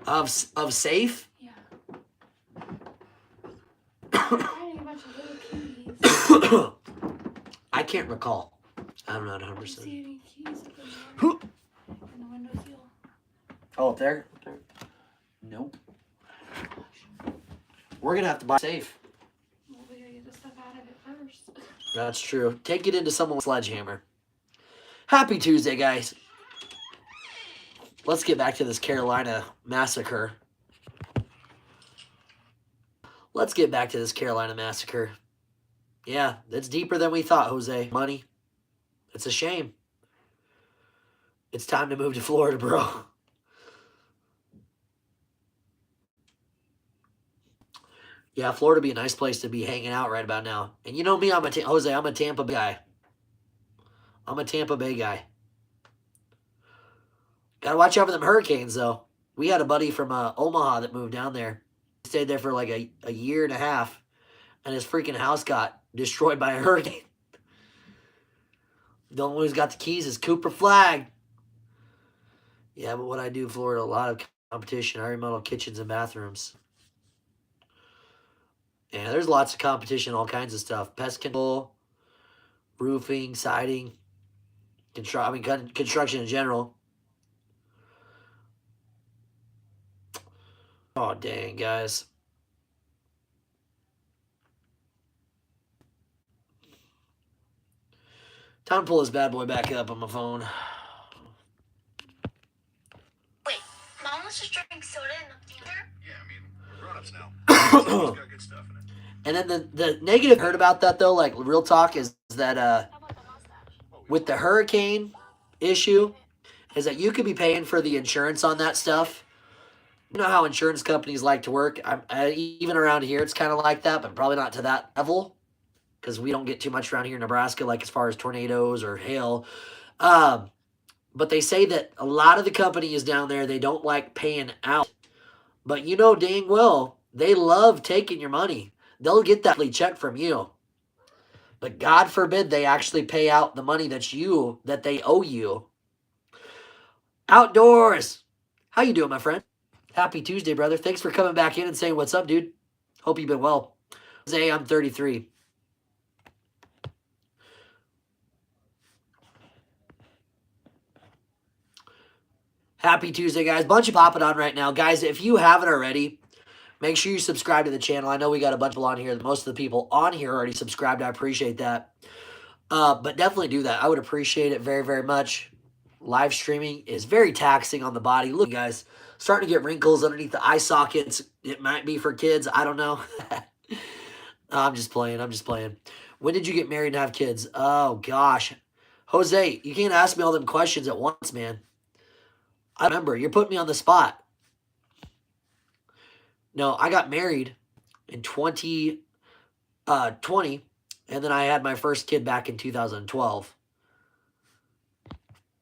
Of safe? Yeah. I I can't recall. I'm not 100%. see any keys in the windowsill. Oh, up there? Nope. We're going to have to buy safe. Well, we gotta get the stuff out of it first. That's true. Take it into someone's sledgehammer. Happy Tuesday, guys. Let's get back to this Carolina massacre. Let's get back to this Carolina massacre. Yeah, it's deeper than we thought, Jose. Money. It's a shame. It's time to move to Florida, bro. Yeah, Florida would be a nice place to be hanging out right about now. And you know me, Jose, I'm a Tampa Bay guy. I'm a Tampa Bay guy. Gotta watch out for them hurricanes, though. We had a buddy from Omaha that moved down there. He stayed there for like a year and a half, and his freaking house got destroyed by a hurricane. The only one who's got the keys is Cooper Flag. Yeah, but what I do in Florida, a lot of competition, I remodel kitchens and bathrooms. Yeah, there's lots of competition, all kinds of stuff. Pest control, roofing, siding, construction in general. Oh, dang, guys. Time to pull this bad boy back up on my phone. Wait, Mom was just drinking soda in the theater? Yeah, I mean, we're grown-ups now. It's got good stuff in it. And then the negative heard about that, though, like real talk, is that How about the mustache? with the hurricane issue, is that you could be paying for the insurance on that stuff. You know how insurance companies like to work? Even around here, it's kind of like that, but probably not to that level, because we don't get too much around here in Nebraska, like as far as tornadoes or hail. But they say that a lot of the companies down there, they don't like paying out. But you know dang well, they love taking your money. They'll get that check from you. But God forbid they actually pay out the money that they owe you. Outdoors. How you doing, my friend? Happy Tuesday, brother. Thanks for coming back in and saying what's up, dude. Hope you've been well. Jose, I'm 33. Happy Tuesday, guys. Bunch of popping on right now. Guys, if you haven't already, make sure you subscribe to the channel. I know we got a bunch of people on here. Most of the people on here already subscribed. I appreciate that. But definitely do that. I would appreciate it very, very much. Live streaming is very taxing on the body. Look, guys, starting to get wrinkles underneath the eye sockets. It might be for kids. I don't know. I'm just playing. I'm just playing. When did you get married and have kids? Oh, gosh. Jose, you can't ask me all them questions at once, man. I remember. You're putting me on the spot. No, I got married in 2020, and then I had my first kid back in 2012.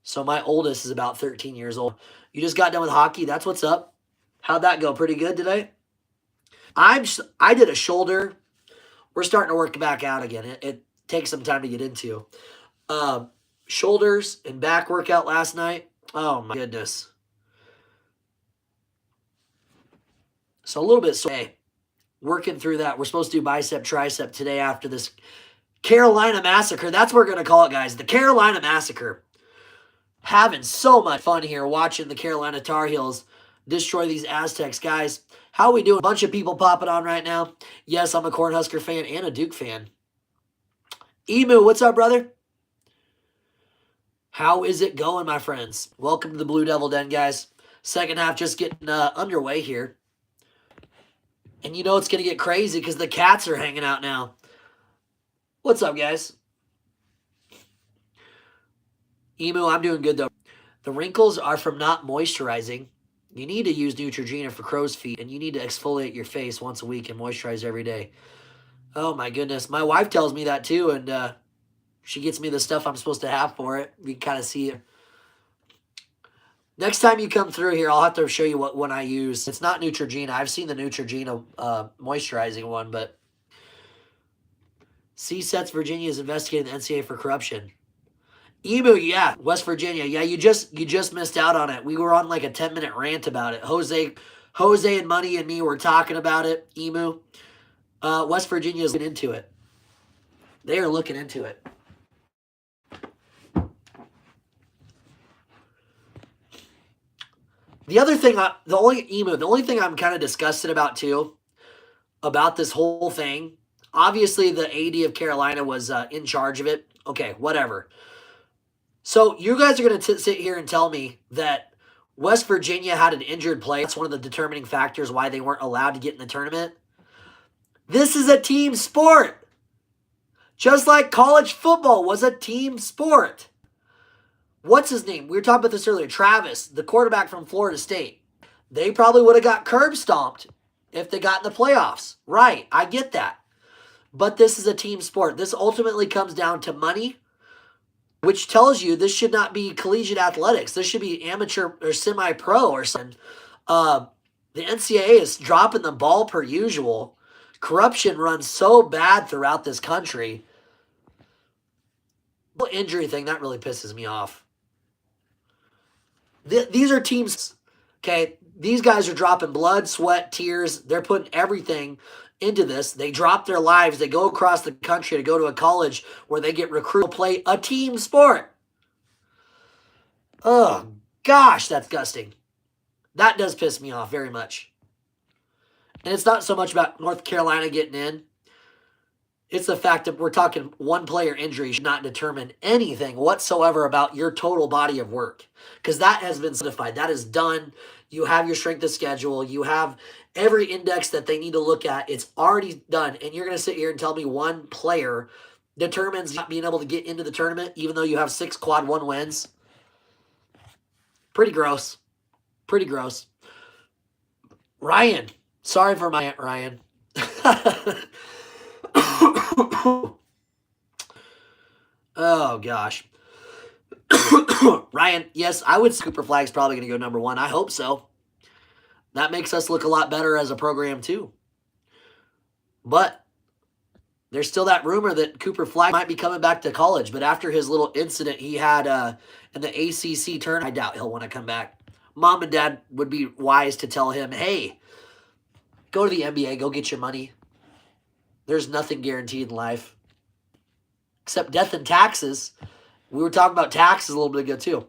So my oldest is about 13 years old. You just got done with hockey. That's what's up. How'd that go? Pretty good today? I did a shoulder. We're starting to work back out again. It takes some time to get into. Shoulders and back workout last night. Oh, my goodness. So a little bit today. Working through that. We're supposed to do bicep, tricep today after this Carolina Massacre. That's what we're going to call it, guys. The Carolina Massacre. Having so much fun here watching the Carolina Tar Heels destroy these Aztecs, guys. How we doing? A bunch of people popping on right now. Yes, I'm a Cornhusker fan and a Duke fan. Emu, what's up, brother? How is it going, my friends? Welcome to the Blue Devil Den, guys. Second half just getting underway here. And you know it's going to get crazy because the cats are hanging out now. What's up, guys? Emu, I'm doing good, though. The wrinkles are from not moisturizing. You need to use Neutrogena for crow's feet, and you need to exfoliate your face once a week and moisturize every day. Oh, my goodness. My wife tells me that, too, and she gets me the stuff I'm supposed to have for it. You can kind of see it. Next time you come through here, I'll have to show you what one I use. It's not Neutrogena. I've seen the Neutrogena moisturizing one, but C-Sets Virginia is investigating the NCAA for corruption. Emu, yeah, West Virginia. Yeah, you just missed out on it. We were on like a 10-minute rant about it. Jose and Money and me were talking about it. Emu. West Virginia is looking into it. They are looking into it. The other thing, the only thing I'm kind of disgusted about too, about this whole thing, obviously the AD of Carolina was in charge of it. Okay, whatever. So you guys are going to sit here and tell me that West Virginia had an injured player. That's one of the determining factors why they weren't allowed to get in the tournament. This is a team sport. Just like college football was a team sport. What's his name? We were talking about this earlier. Travis, the quarterback from Florida State. They probably would have got curb stomped if they got in the playoffs. Right, I get that. But this is a team sport. This ultimately comes down to money, which tells you this should not be collegiate athletics. This should be amateur or semi-pro or something. The NCAA is dropping the ball per usual. Corruption runs so bad throughout this country. The injury thing, that really pisses me off. These are teams, okay? These guys are dropping blood, sweat, tears. They're putting everything into this. They drop their lives. They go across the country to go to a college where they get recruited to play a team sport. Oh, gosh, that's disgusting. That does piss me off very much. And it's not so much about North Carolina getting in. It's the fact that we're talking one player injury should not determine anything whatsoever about your total body of work. Because that has been solidified. That is done. You have your strength of schedule. You have every index that they need to look at. It's already done. And you're going to sit here and tell me one player determines not being able to get into the tournament even though you have 6 quad 1 wins? Pretty gross. Pretty gross. Ryan. Sorry for my Aunt Ryan. Oh, gosh. Ryan, yes, I would say Cooper Flag's probably going to go number 1. I hope so. That makes us look a lot better as a program, too. But There's still that rumor that Cooper Flag might be coming back to college, but after his little incident he had in the ACC tournament, I doubt he'll want to come back. Mom and Dad would be wise to tell him, hey, go to the NBA, go get your money. There's nothing guaranteed in life except death and taxes. We were talking about taxes a little bit ago too.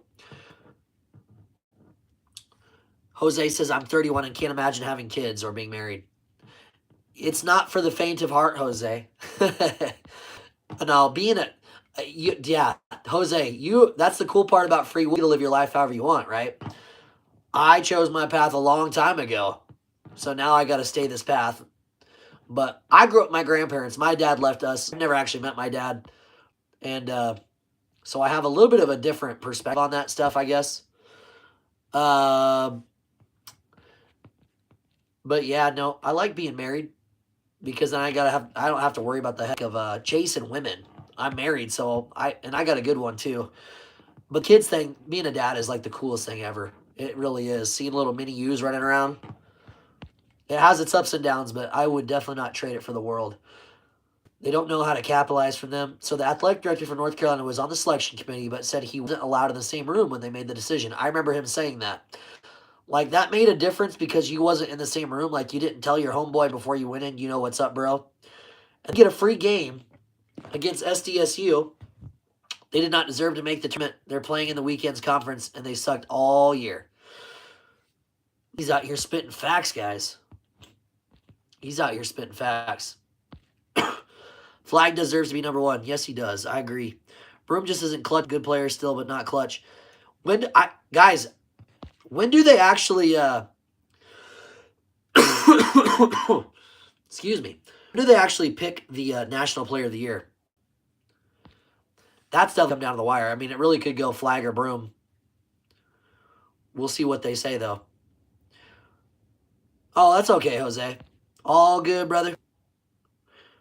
Jose says, I'm 31 and can't imagine having kids or being married. It's not for the faint of heart, Jose. No, being yeah, Jose, that's the cool part about free will, to live your life however you want, right? I chose my path a long time ago, so now I got to stay this path. But I grew up with my grandparents. My dad left us. I never actually met my dad. And so I have a little bit of a different perspective on that stuff, I guess. But yeah, no, I like being married because then I don't have to worry about the heck of chasing women. I'm married, so I got a good one too. But kids thing, being a dad is like the coolest thing ever. It really is. Seeing little mini yous running around. It has its ups and downs, but I would definitely not trade it for the world. They don't know how to capitalize from them. So the athletic director for North Carolina was on the selection committee, but said he wasn't allowed in the same room when they made the decision. I remember him saying that. Like, that made a difference because you wasn't in the same room. Like, you didn't tell your homeboy before you went in, you know what's up, bro. And get a free game against SDSU. They did not deserve to make the tournament. They're playing in the weekend's conference, and they sucked all year. He's out here spitting facts, guys. He's out here spitting facts. Flag deserves to be number one. Yes, he does. I agree. Broom just isn't clutch. Good player still, but not clutch. Guys, when do they actually excuse me. When do they actually pick the National Player of the Year? That stuff come down to the wire. I mean, it really could go Flag or Broom. We'll see what they say, though. Oh, that's okay, Jose. All good, brother.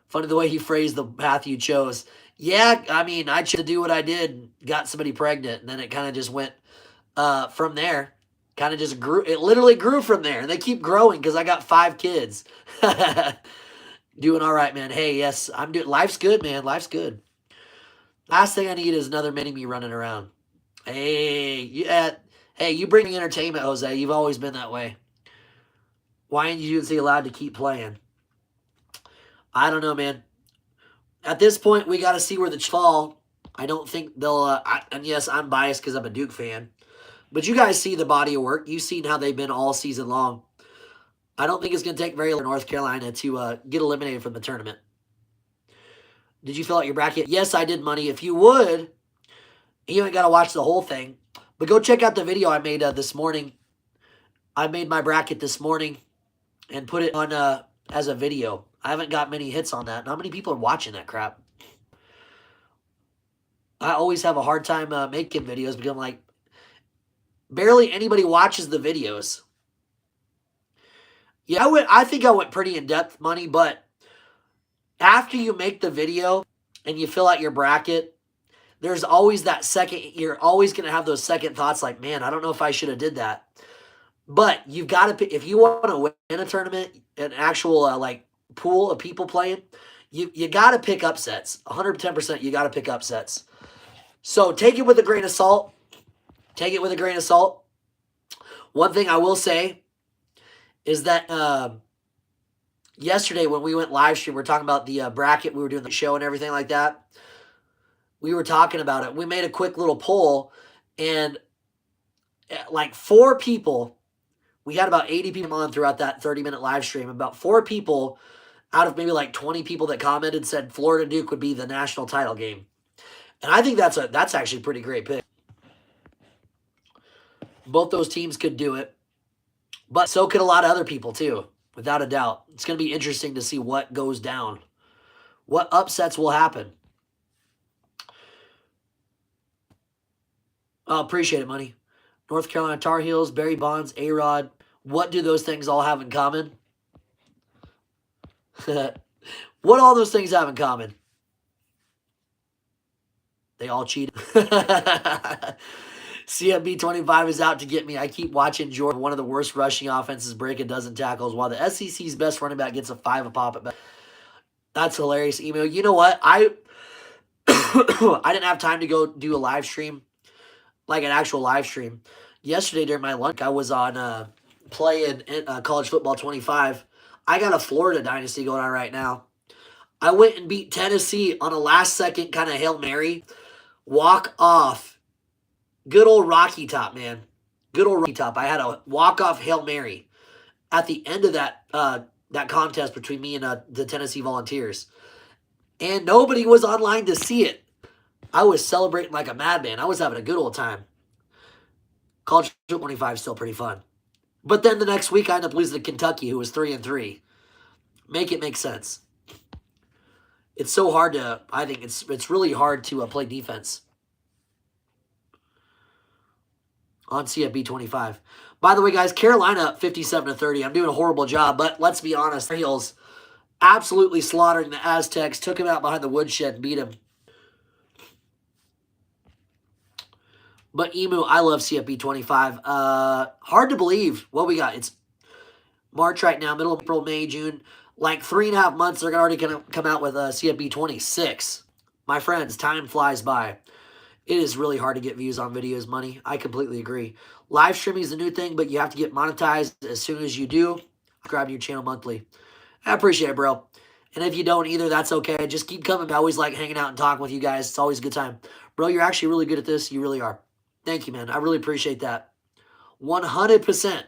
Funny the way he phrased the path you chose. Yeah, I mean, I chose to do what I did and got somebody pregnant, and then it kind of just went from there. Kind of just grew. It literally grew from there, and they keep growing because I got 5 kids. Doing all right, man. Hey, yes, I'm doing. Life's good, man. Life's good. Last thing I need is another mini-me running around. Hey, you bring entertainment, Jose. You've always been that way. Why ain't you allowed to keep playing? I don't know, man. At this point, we got to see where the Chiefs fall. I don't think they'll. And yes, I'm biased because I'm a Duke fan. But you guys see the body of work. You've seen how they've been all season long. I don't think it's going to take very long for North Carolina to get eliminated from the tournament. Did you fill out your bracket? Yes, I did, Money. If you would, you ain't got to watch the whole thing. But go check out the video I made this morning. I made my bracket this morning and put it on as a video. I haven't got many hits on that. Not many people are watching that crap. I always have a hard time making videos because I'm like, barely anybody watches the videos. Yeah, I think I went pretty in-depth, Money, but after you make the video and you fill out your bracket, there's always that second, you're always going to have those second thoughts like, man, I don't know if I should have did that. But you've got to, if you want to win a tournament, an actual like pool of people playing, you got to pick upsets. 110% you got to pick upsets. So take it with a grain of salt. Take it with a grain of salt. One thing I will say is that yesterday when we went live stream, we were talking about the bracket. We were doing the show and everything like that. We were talking about it. We made a quick little poll, and like 4 people, we had about 80 people on throughout that 30-minute live stream. About 4 people out of maybe like 20 people that commented said Florida Duke would be the national title game. And I think that's actually a pretty great pick. Both those teams could do it. But so could a lot of other people too, without a doubt. It's going to be interesting to see what goes down. What upsets will happen. I appreciate it, Money. North Carolina Tar Heels, Barry Bonds, A-Rod. What do those things all have in common? What all those things have in common? They all cheated. CMB 25 is out to get me. I keep watching Georgia, one of the worst rushing offenses, break a dozen tackles, while the SEC's best running back gets a 5 a pop at best. That's hilarious, email. You know what? I I didn't have time to go do a live stream, like an actual live stream. Yesterday during my lunch, I was on playing college football 25. I got a Florida dynasty going on right now. I went and beat Tennessee on a last second kind of Hail Mary walk off. Good old Rocky Top, man. Good old Rocky Top. I had a walk off Hail Mary at the end of that contest between me and the Tennessee Volunteers, and nobody was online to see it. I was celebrating like a madman. I was having a good old time. College 25 is still pretty fun. But then the next week I ended up losing to Kentucky, who was 3-3. Make it make sense. It's so hard to. I think it's really hard to play defense on CFB 25. By the way, guys, Carolina 57-30. I'm doing a horrible job, but let's be honest. Tar Heels absolutely slaughtering the Aztecs. Took him out behind the woodshed and beat him. But Emu, I love CFB 25. Hard to believe what we got. It's March right now, middle of April, May, June. Like 3.5 months, they're already going to come out with CFB 26. My friends, time flies by. It is really hard to get views on videos, money. I completely agree. Live streaming is a new thing, but you have to get monetized as soon as you do. Subscribe to your channel monthly. I appreciate it, bro. And if you don't either, that's okay. Just keep coming. I always like hanging out and talking with you guys. It's always a good time. Bro, you're actually really good at this. You really are. Thank you, man. I really appreciate that. 100%.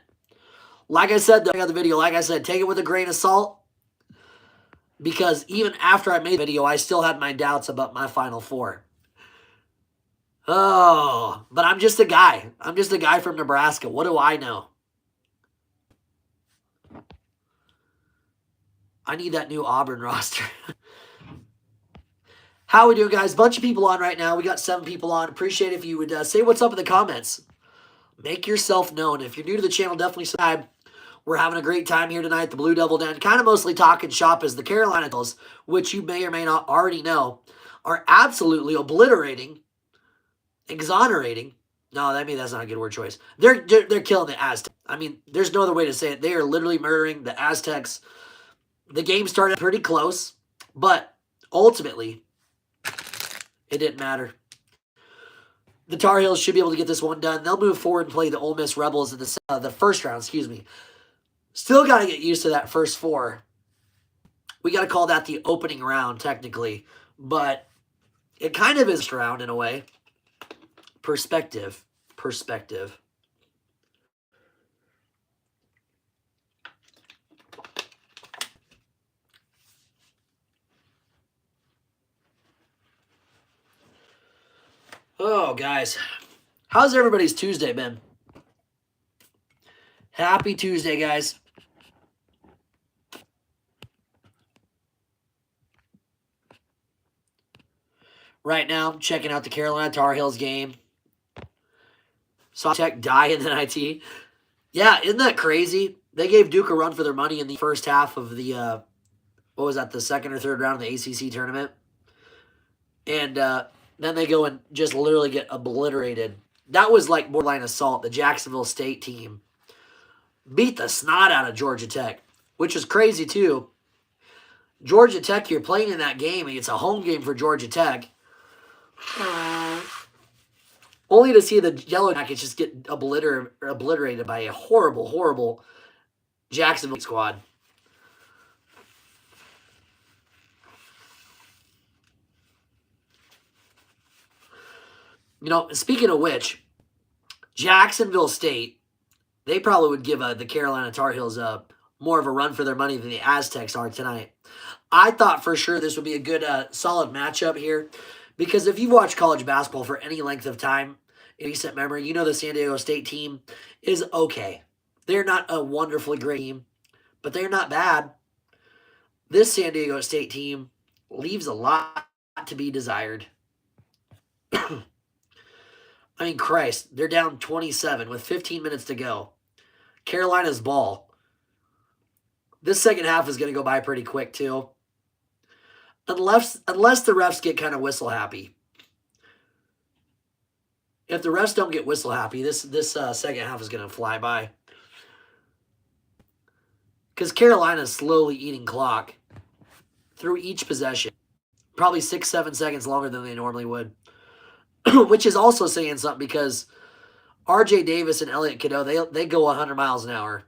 Like I said, the video, like I said, take it with a grain of salt. Because even after I made the video, I still had my doubts about my Final Four. Oh, but I'm just a guy. I'm just a guy from Nebraska. What do I know? I need that new Auburn roster. How we doing, guys? Bunch of people on right now. We got 7 people on. Appreciate it if you would say what's up in the comments. Make yourself known. If you're new to the channel, definitely subscribe. We're having a great time here tonight. The Blue Devil Den. Kind of mostly talking shop as the Carolina Devils, which you may or may not already know, are absolutely obliterating, exonerating. No, that's not a good word choice. They're killing the Aztecs. I mean, there's no other way to say it. They are literally murdering the Aztecs. The game started pretty close, but ultimately, it didn't matter. The Tar Heels should be able to get this one done. They'll move forward and play the Ole Miss Rebels in the first round. Excuse me. Still got to get used to that first 4. We got to call that the opening round, technically. But it kind of is round in a way. Perspective. Oh, guys. How's everybody's Tuesday been? Happy Tuesday, guys. Right now, I'm checking out the Carolina Tar Heels game. Saw Tech die in the NIT. Yeah, isn't that crazy? They gave Duke a run for their money in the first half of the, what was that, the second or third round of the ACC tournament. And then they go and just literally get obliterated. That was like borderline assault. The Jacksonville State team beat the snot out of Georgia Tech, which is crazy too. Georgia Tech, you're playing in that game, and it's a home game for Georgia Tech. Only to see the Yellow Jackets just get obliterated by a horrible, horrible Jacksonville squad. You know, speaking of which, Jacksonville State, they probably would give the Carolina Tar Heels more of a run for their money than the Aztecs are tonight. I thought for sure this would be a good, solid matchup here. Because if you've watched college basketball for any length of time in recent memory, you know the San Diego State team is okay. They're not a wonderfully great team, but they're not bad. This San Diego State team leaves a lot to be desired. I mean, Christ, they're down 27 with 15 minutes to go. Carolina's ball. This second half is going to go by pretty quick, too. Unless the refs get kind of whistle happy. If the refs don't get whistle happy, this second half is going to fly by. Because Carolina's slowly eating clock. through each possession. Probably 6-7 seconds longer than they normally would. Which is also saying something because RJ Davis and Elliott Cadeau, they go 100 miles an hour.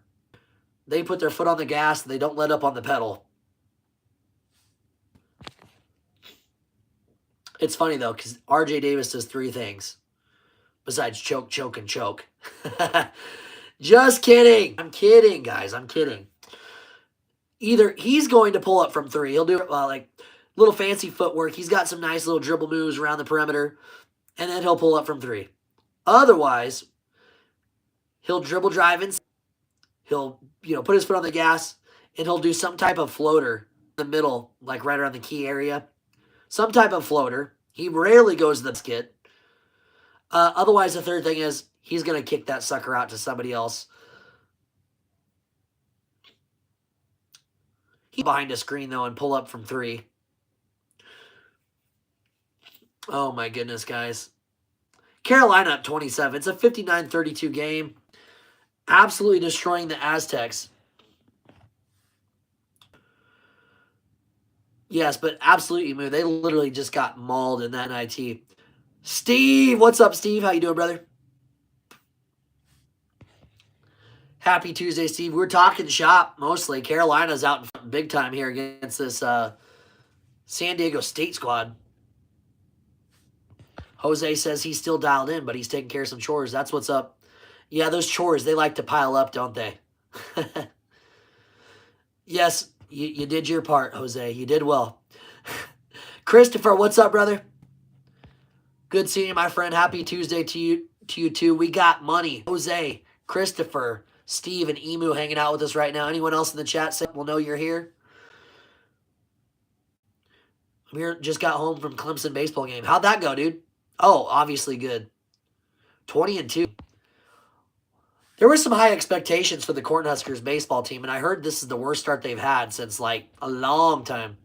They put their foot on the gas. They don't let up on the pedal. It's funny, though, because RJ Davis does 3 things besides choke, choke, and choke. Just kidding. I'm kidding, guys. I'm kidding. Either he's going to pull up from 3. He'll do like little fancy footwork. He's got some nice little dribble moves around the perimeter, and then he'll pull up from 3. Otherwise, he'll dribble drive in. He'll, put his foot on the gas, and he'll do some type of floater in the middle, like right around the key area. Some type of floater. He rarely goes to the skit. Otherwise, the third thing is he's going to kick that sucker out to somebody else. He's behind a screen, though, and pull up from 3. Oh, my goodness, guys. Carolina up 27. It's a 59-32 game. Absolutely destroying the Aztecs. Yes, but absolutely, Moo. They literally just got mauled in that NIT. Steve, what's up, Steve? How you doing, brother? Happy Tuesday, Steve. We're talking shop mostly. Carolina's out in front big time here against this San Diego State squad. Jose says he's still dialed in, but he's taking care of some chores. That's what's up. Yeah, those chores, they like to pile up, don't they? Yes, you did your part, Jose. You did well. Christopher, what's up, brother? Good seeing you, my friend. Happy Tuesday to you too. We got money. Jose, Christopher, Steve, and Emu hanging out with us right now. Anyone else in the chat say we'll know you're here? Amir just got home from Clemson baseball game. How'd that go, dude? Oh, obviously good. 20-2. There were some high expectations for the Cornhuskers baseball team, and I heard this is the worst start they've had since, like, a long time.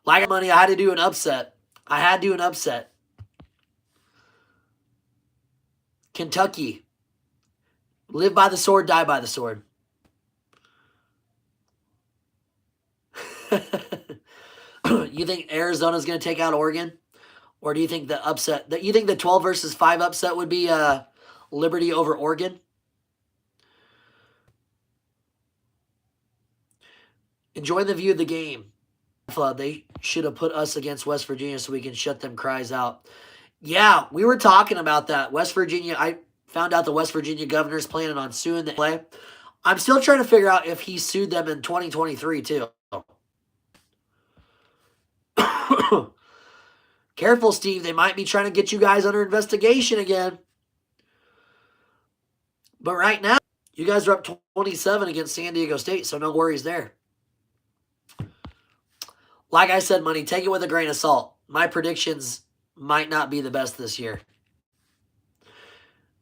Like money, I had to do an upset. Kentucky. Live by the sword, die by the sword. You think Arizona's going to take out Oregon? Or do you think the 12 versus 5 upset would be Liberty over Oregon? Enjoy the view of the game. They should have put us against West Virginia so we can shut them cries out. Yeah, we were talking about that. West Virginia, I found out the West Virginia governor's planning on suing the play. I'm still trying to figure out if he sued them in 2023 too. Careful, Steve. They might be trying to get you guys under investigation again. But right now, you guys are up 27 against San Diego State, so no worries there. Like I said, Money, take it with a grain of salt. My predictions might not be the best this year.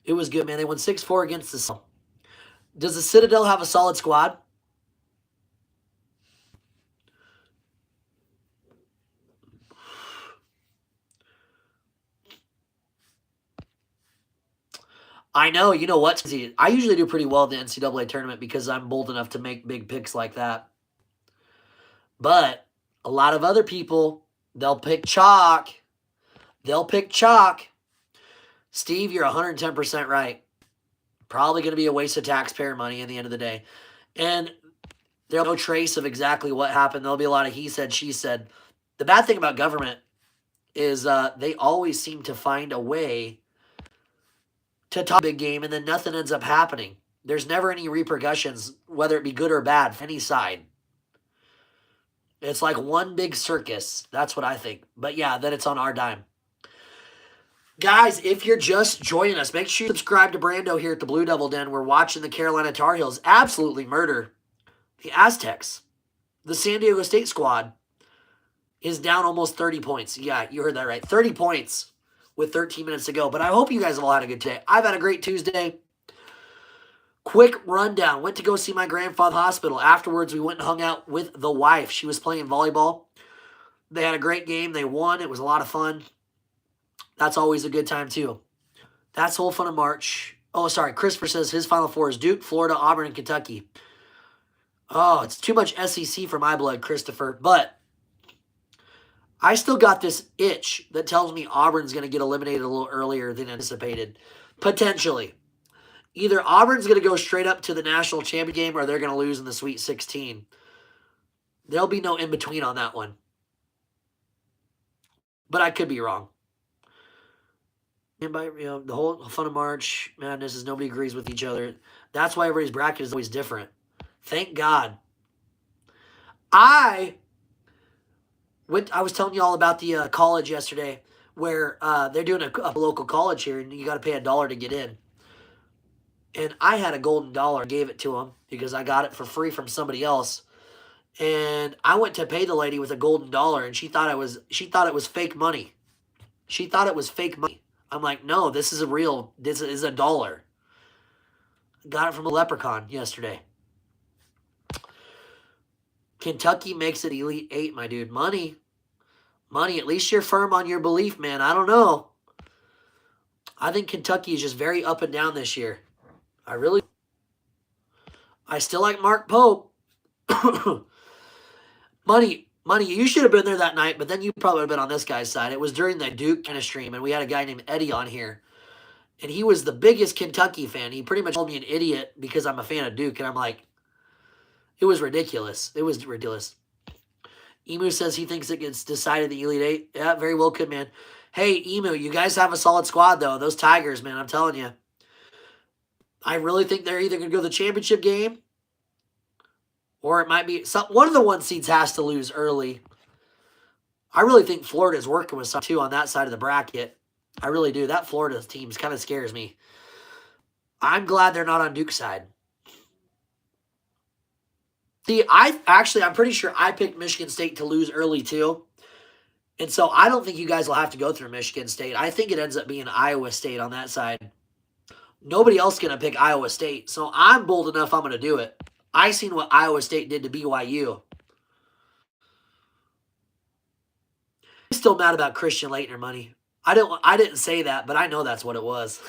It was good, man. They won 6-4 against the... Does the Citadel have a solid squad? I know. You know what? I usually do pretty well in the NCAA tournament because I'm bold enough to make big picks like that. But a lot of other people, they'll pick chalk. Steve, you're 110% right. Probably going to be a waste of taxpayer money at the end of the day. And there'll be no trace of exactly what happened. There'll be a lot of he said, she said. The bad thing about government is they always seem to find a way to talk a big game, and then nothing ends up happening. There's never any repercussions, whether it be good or bad, for any side. It's like one big circus. That's what I think. But yeah, then it's on our dime. Guys, if you're just joining us, make sure you subscribe to Brando here at the Blue Devil Den. We're watching the Carolina Tar Heels absolutely murder the Aztecs. The San Diego State squad is down almost 30 points. Yeah, you heard that right. 30 points with 13 minutes to go. But I hope you guys have all had a good day. I've had a great Tuesday. Quick rundown. Went to go see my grandfather in the hospital. Afterwards, we went and hung out with the wife. She was playing volleyball. They had a great game. They won. It was a lot of fun. That's always a good time, too. That's whole fun of March. Oh, sorry. Christopher says his Final Four is Duke, Florida, Auburn, and Kentucky. Oh, it's too much SEC for my blood, Christopher. But I still got this itch that tells me Auburn's going to get eliminated a little earlier than anticipated. Potentially. Either Auburn's going to go straight up to the national champion game or they're going to lose in the Sweet 16. There'll be no in-between on that one. But I could be wrong. And by, the whole fun of March Madness is nobody agrees with each other. That's why everybody's bracket is always different. Thank God. I was telling you all about the college yesterday where they're doing a local college here and you got to pay $1 to get in. And I had a golden dollar, gave it to him because I got it for free from somebody else. And I went to pay the lady with a golden dollar and she thought it was fake money. She thought it was fake money. I'm like, no, this is this is $1. Got it from a leprechaun yesterday. Kentucky makes it Elite 8, my dude. Money. At least you're firm on your belief, man. I don't know. I think Kentucky is just very up and down this year. I still like Mark Pope. Money, you should have been there that night, but then you probably would have been on this guy's side. It was during the Duke kind of stream, and we had a guy named Eddie on here. And he was the biggest Kentucky fan. He pretty much called me an idiot because I'm a fan of Duke. And I'm like, it was ridiculous. Emu says he thinks it gets decided the Elite 8. Yeah, very well could, man. Hey, Emu, you guys have a solid squad, though. Those Tigers, man, I'm telling you. I really think they're either going to go to the championship game or it might be one of the 1 seeds has to lose early. I really think Florida is working with some, too, on that side of the bracket. I really do. That Florida team kind of scares me. I'm glad they're not on Duke's side. See, I'm pretty sure I picked Michigan State to lose early, too. And so I don't think you guys will have to go through Michigan State. I think it ends up being Iowa State on that side. Nobody else is going to pick Iowa State. So I'm bold enough I'm going to do it. I seen what Iowa State did to BYU. I'm still mad about Christian Laettner money. I didn't say that, but I know that's what it was.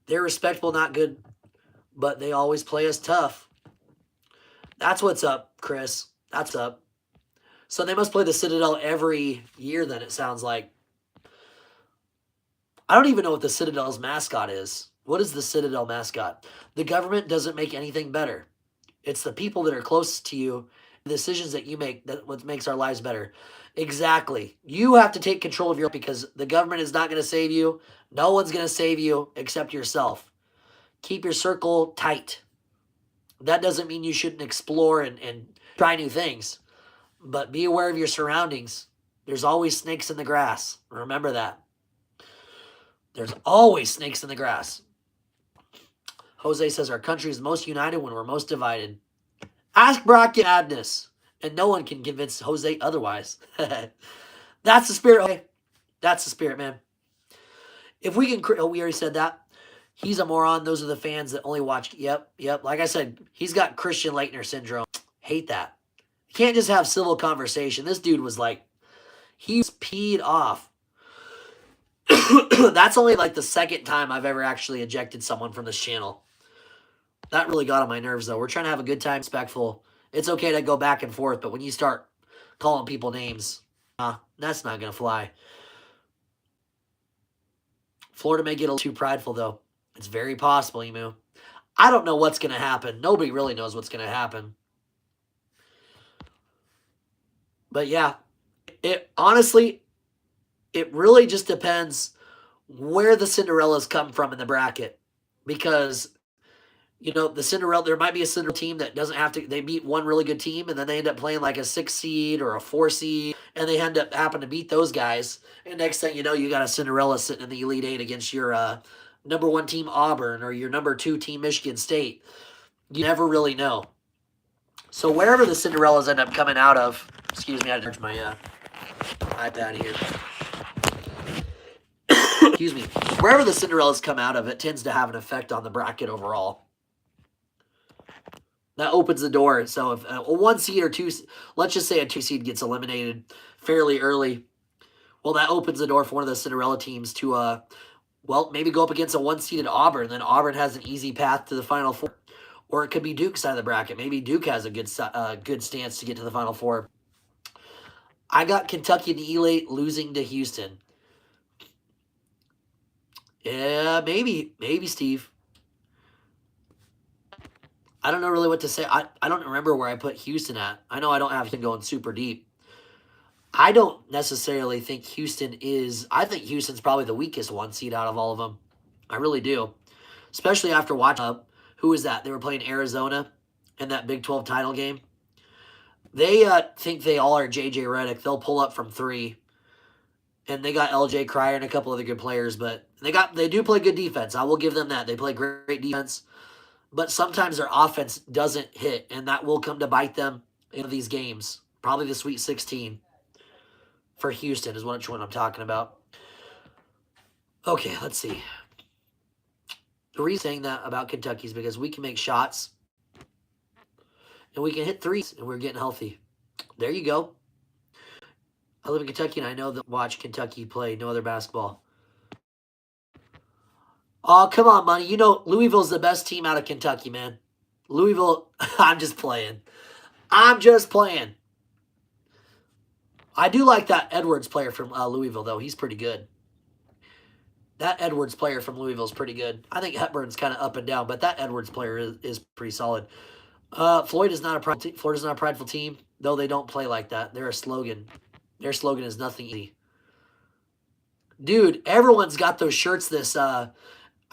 They're respectable, not good, but they always play us tough. That's what's up, Chris. That's up. So they must play the Citadel every year then, it sounds like. I don't even know what the Citadel's mascot is. What is the Citadel mascot? The government doesn't make anything better. It's the people that are closest to you, the decisions that you make, that what makes our lives better. Exactly. You have to take control of your life because the government is not going to save you. No one's going to save you except yourself. Keep your circle tight. That doesn't mean you shouldn't explore and try new things. But be aware of your surroundings. There's always snakes in the grass. Remember that. There's always snakes in the grass. Jose says our country is most united when we're most divided. Ask Brock Madness. And no one can convince Jose otherwise. That's the spirit. Okay. That's the spirit, man. If we can, we already said that. He's a moron. Those are the fans that only watch. Yep. Like I said, he's got Christian Laettner syndrome. Hate that. You can't just have civil conversation. This dude was like, he was peed off. That's only like the second time I've ever actually ejected someone from this channel. That really got on my nerves, though. We're trying to have a good time, respectful. It's okay to go back and forth, but when you start calling people names, that's not going to fly. Florida may get a little too prideful, though. It's very possible, Emu. I don't know what's going to happen. Nobody really knows what's going to happen. But yeah, honestly, it really just depends where the Cinderellas come from in the bracket. Because, the Cinderella, there might be a Cinderella team that doesn't have to, they beat one really good team, and then they end up playing like a 6 seed or a 4 seed, and they end up happen to beat those guys. And next thing you know, you got a Cinderella sitting in the Elite 8 against your number 1 team Auburn or your number 2 team Michigan State. You never really know. So wherever the Cinderellas end up coming out of, excuse me, I had to charge my iPad here. Excuse me. Wherever the Cinderellas come out of, it tends to have an effect on the bracket overall. That opens the door. So if a 1 seed or 2, let's just say a 2 seed gets eliminated fairly early. Well, that opens the door for one of the Cinderella teams to, well, maybe go up against a one-seeded Auburn. Then Auburn has an easy path to the Final Four. Or it could be Duke's side of the bracket. Maybe Duke has a good stance to get to the Final Four. I got Kentucky in the Elite losing to Houston. Yeah, maybe, Steve. I don't know really what to say. I don't remember where I put Houston at. I know I don't have him going super deep. I don't necessarily think Houston is... I think Houston's probably the weakest one seed out of all of them. I really do. Especially after watching... who was that? They were playing Arizona in that Big 12 title game. They think they all are J.J. Redick. They'll pull up from 3. And they got L.J. Cryer and a couple other good players. But they do play good defense. I will give them that. They play great defense. But sometimes their offense doesn't hit. And that will come to bite them in these games. Probably the Sweet 16 for Houston is which one I'm talking about. Okay, let's see. The reason saying that about Kentucky is because we can make shots and we can hit threes and we're getting healthy. There you go. I live in Kentucky and I know that watch Kentucky play no other basketball. Oh, come on, money. You know Louisville's the best team out of Kentucky, man. Louisville, I'm just playing. I do like that Edwards player from Louisville, though. He's pretty good. That Edwards player from Louisville is pretty good. I think Hepburn's kind of up and down, but that Edwards player is pretty solid. Florida's not a prideful team, though they don't play like that. They're a slogan. Their slogan is nothing easy. Dude, everyone's got those shirts I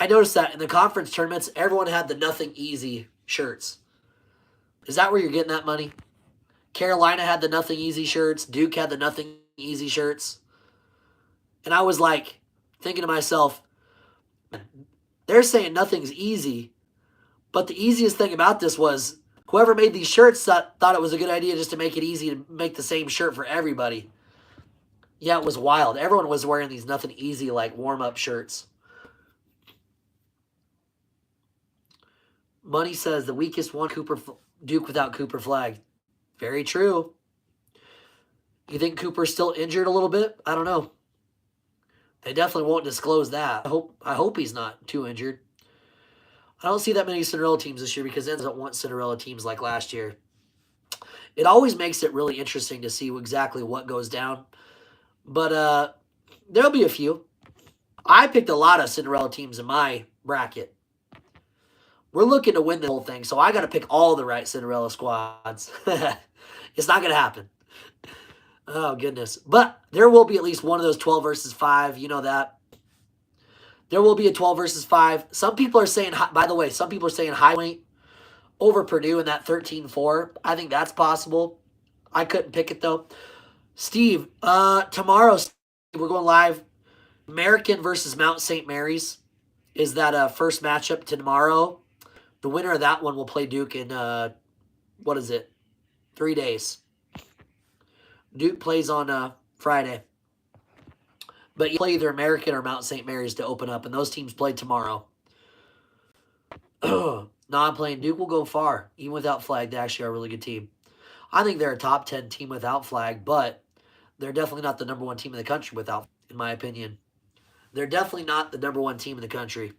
noticed that in the conference tournaments, everyone had the nothing easy shirts. Is that where you're getting that money? Carolina had the nothing easy shirts. Duke had the nothing easy shirts. And I was like, thinking to myself, they're saying nothing's easy, but the easiest thing about this was whoever made these shirts thought it was a good idea just to make it easy to make the same shirt for everybody. Yeah, it was wild. Everyone was wearing these nothing easy like warm-up shirts. Money says the weakest one, Duke without Cooper Flag. Very true. You think Cooper's still injured a little bit? I don't know. They definitely won't disclose that. I hope he's not too injured. I don't see that many Cinderella teams this year because they don't want Cinderella teams like last year. It always makes it really interesting to see exactly what goes down. But there'll be a few. I picked a lot of Cinderella teams in my bracket. We're looking to win the whole thing, so I got to pick all the right Cinderella squads. It's not going to happen. Oh, goodness. But there will be at least one of those 12 versus 5. You know that. There will be a 12 versus 5. Some people are saying, by the way, some people are saying High Point over Purdue in that 13-4. I think that's possible. I couldn't pick it, though. Steve, tomorrow we're going live. American versus Mount St. Mary's is that first matchup tomorrow. The winner of that one will play Duke in, 3 days. Duke plays on Friday. But you play either American or Mount St. Mary's to open up, and those teams play tomorrow. No, I'm playing Duke will go far. Even without Flag, they actually are a really good team. I think they're a top 10 team without Flag, but they're definitely not the number 1 team in the country without, in my opinion. They're definitely not the number 1 team in the country.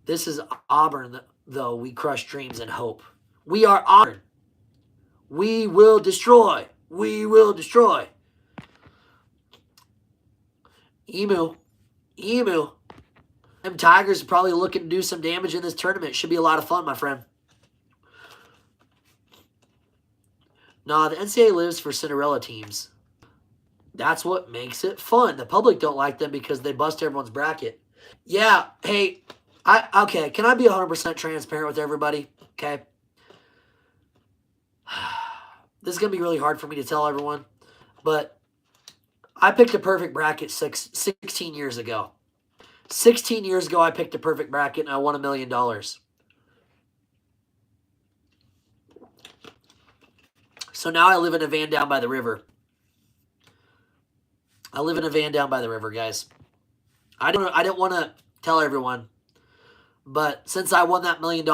This is Auburn, though. We crush dreams and hope. We are Auburn. We will destroy. We will destroy. Emu. Them Tigers are probably looking to do some damage in this tournament. Should be a lot of fun, my friend. Nah, the NCAA lives for Cinderella teams. That's what makes it fun. The public don't like them because they bust everyone's bracket. Yeah, hey, okay, can I be 100% transparent with everybody? Okay. This is going to be really hard for me to tell everyone, but I picked a perfect bracket 16 years ago. 16 years ago, I picked a perfect bracket and I won $1 million. So now I live in a van down by the river. I live in a van down by the river, guys. I didn't want to tell everyone, but since I won that $1 million,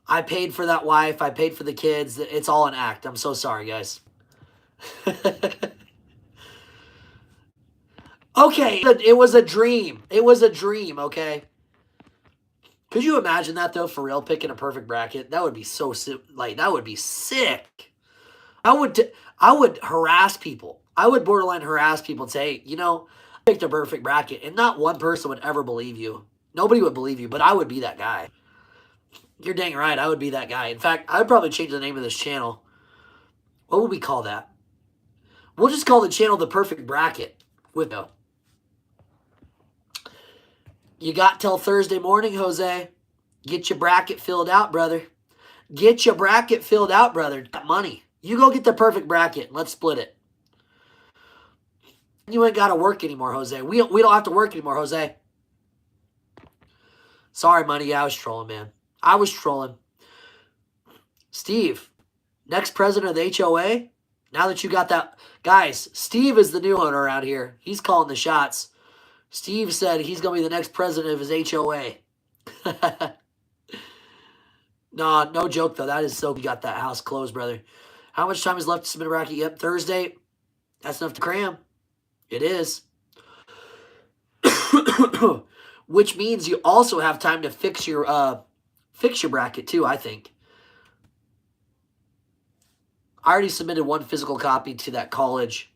I paid for that wife. I paid for the kids. It's all an act. I'm so sorry, guys. Okay, it was a dream. It was a dream, okay? Could you imagine that, though, for real, picking a perfect bracket? That would be so, like, that would be sick. I would harass people. I would borderline harass people and say, you know, I picked a perfect bracket, and not one person would ever believe you. Nobody would believe you, but I would be that guy. You're dang right, I would be that guy. In fact, I'd probably change the name of this channel. What would we call that? We'll just call the channel The Perfect Bracket. With no. You got till Thursday morning, Jose. Get your bracket filled out, brother. Get your bracket filled out, brother. Got money. You go get the perfect bracket and let's split it. You ain't got to work anymore, Jose. We don't have to work anymore, Jose. Sorry, money. Yeah, I was trolling, man. I was trolling. Steve, next president of the HOA. Now that you got that. Guys, Steve is the new owner around here. He's calling the shots. Steve said he's going to be the next president of his HOA. No joke, though. That is so you got that house closed, brother. How much time is left to submit a bracket? Yep, Thursday. That's enough to cram. It is. Which means you also have time to fix your bracket, too, I think. I already submitted one physical copy to that college.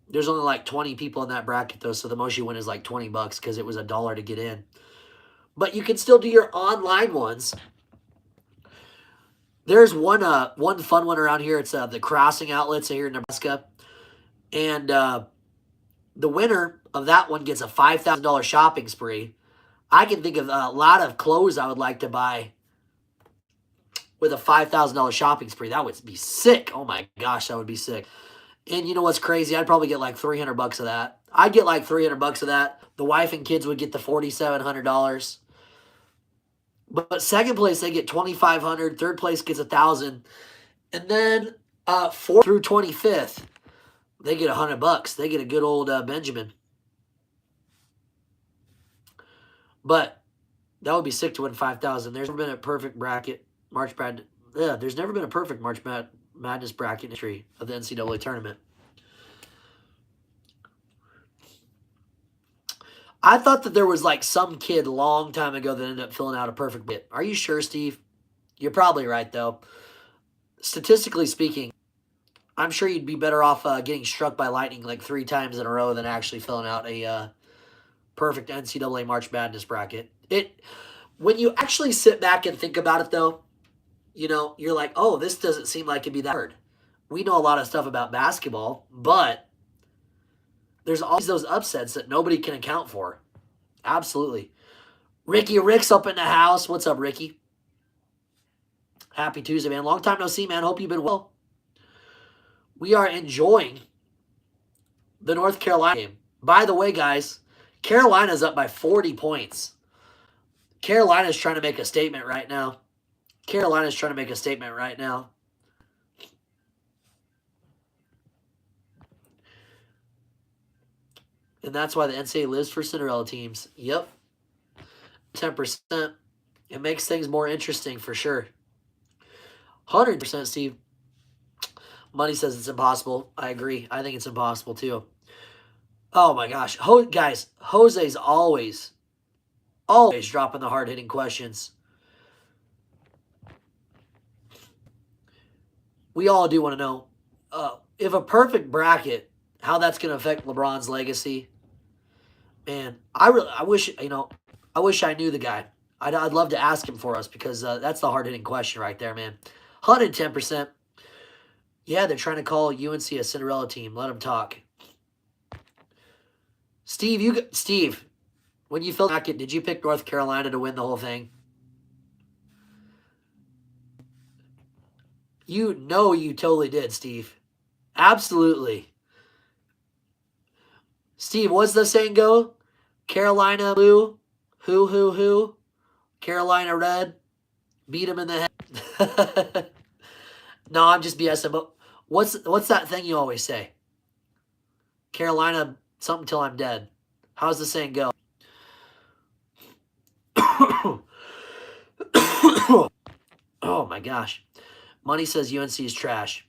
There's only like 20 people in that bracket, though, so the most you win is like $20 because it was $1 to get in. But you can still do your online ones. There's one fun one around here. It's the crossing outlets here in Nebraska. And the winner of that one gets a $5,000 shopping spree. I can think of a lot of clothes I would like to buy with a $5,000 shopping spree. That would be sick. Oh my gosh, that would be sick. And you know what's crazy? I'd probably get like $300 of that. I'd get like $300 of that. The wife and kids would get the $4,700. But second place, they get $2,500. Third place gets $1,000. And then 4th through 25th, they get $100. They get a good old Benjamin. But that would be sick to win $5,000. There's never been a perfect bracket March Madness. Yeah, there's never been a perfect March Madness bracket in the history of the NCAA tournament. I thought that there was like some kid a long time ago that ended up filling out a perfect bit. Are you sure, Steve? You're probably right, though. Statistically speaking, I'm sure you'd be better off getting struck by lightning like 3 times in a row than actually filling out a perfect NCAA March Madness bracket. When you actually sit back and think about it, though, you know, you're like, oh, this doesn't seem like it'd be that hard. We know a lot of stuff about basketball, but there's always those upsets that nobody can account for. Absolutely. Rick's up in the house. What's up, Ricky? Happy Tuesday, man. Long time no see, man. Hope you've been well. We are enjoying the North Carolina game. By the way, guys, Carolina's up by 40 points. Carolina's trying to make a statement right now. Carolina's trying to make a statement right now. And that's why the NCAA lives for Cinderella teams. Yep. 10%. It makes things more interesting for sure. 100%, Steve. Money says it's impossible. I agree. I think it's impossible too. Oh my gosh. Guys, Jose's always dropping the hard-hitting questions. We all do want to know if a perfect bracket, how that's going to affect LeBron's legacy. Man, I wish I knew the guy. I'd love to ask him for us because that's the hard-hitting question right there, man. 110%. Yeah, they're trying to call UNC a Cinderella team. Let them talk. Steve, when you filled the bracket, did you pick North Carolina to win the whole thing? You know you totally did, Steve. Absolutely. Steve, what's the saying go? Carolina blue, who? Carolina red, beat him in the head. No, I'm just BSing. But what's that thing you always say? Carolina something till I'm dead. How's the saying go? Oh my gosh. Money says UNC is trash.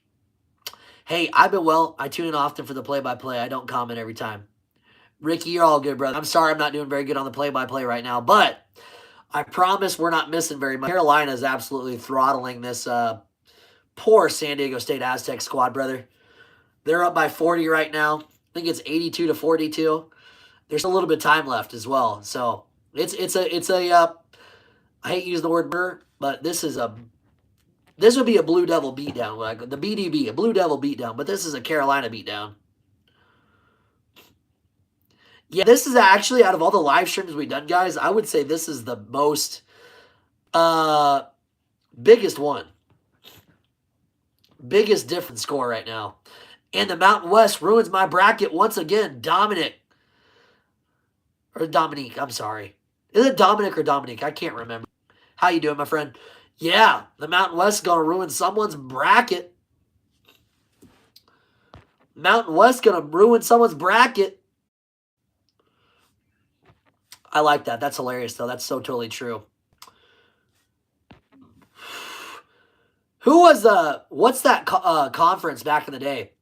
Hey, I've been well. I tune in often for the play-by-play. I don't comment every time. Ricky, you're all good, brother. I'm sorry I'm not doing very good on the play-by-play right now, but I promise we're not missing very much. Carolina is absolutely throttling this poor San Diego State Aztecs squad, brother. They're up by 40 right now. I think it's 82 to 42. There's a little bit of time left as well. So it's a I hate using the word burr, but this would be a Blue Devil beatdown, like the BDB, a Blue Devil beatdown, but this is a Carolina beatdown. Yeah, this is actually, out of all the live streams we've done, guys, I would say this is the most biggest one. Biggest different score right now. And the Mountain West ruins my bracket once again. Dominique, I'm sorry. Is it Dominic or Dominique? I can't remember. How you doing, my friend? Yeah, the Mountain West is going to ruin someone's bracket. Mountain West going to ruin someone's bracket. I like that. That's hilarious, though. That's so totally true. Who was what's that conference back in the day?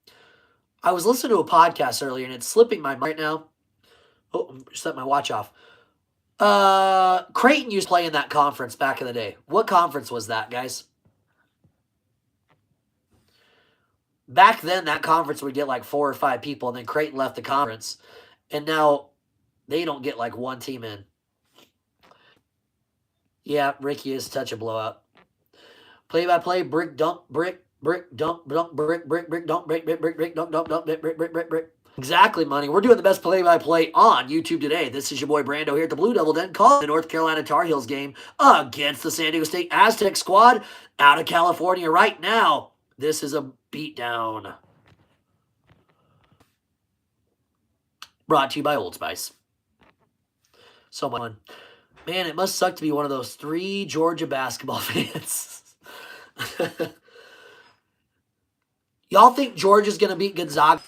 I was listening to a podcast earlier, and it's slipping my mind right now. Oh, set my watch off. Creighton used to play in that conference back in the day. What conference was that, guys? Back then, that conference would get like 4 or 5 people, and then Creighton left the conference. And now they don't get like one team in. Yeah, Ricky is touch a blowout. Play-by-play, brick, dunk, brick, dunk, dunk, brick, dunk, brick, dunk, dunk, brick. Exactly, Money. We're doing the best play-by-play on YouTube today. This is your boy Brando here at the Blue Devil Den, calling the North Carolina Tar Heels game against the San Diego State Aztec squad out of California right now. This is a beatdown. Brought to you by Old Spice. So much fun. Man, it must suck to be one of those 3 Georgia basketball fans. Y'all think Georgia's going to beat Gonzaga?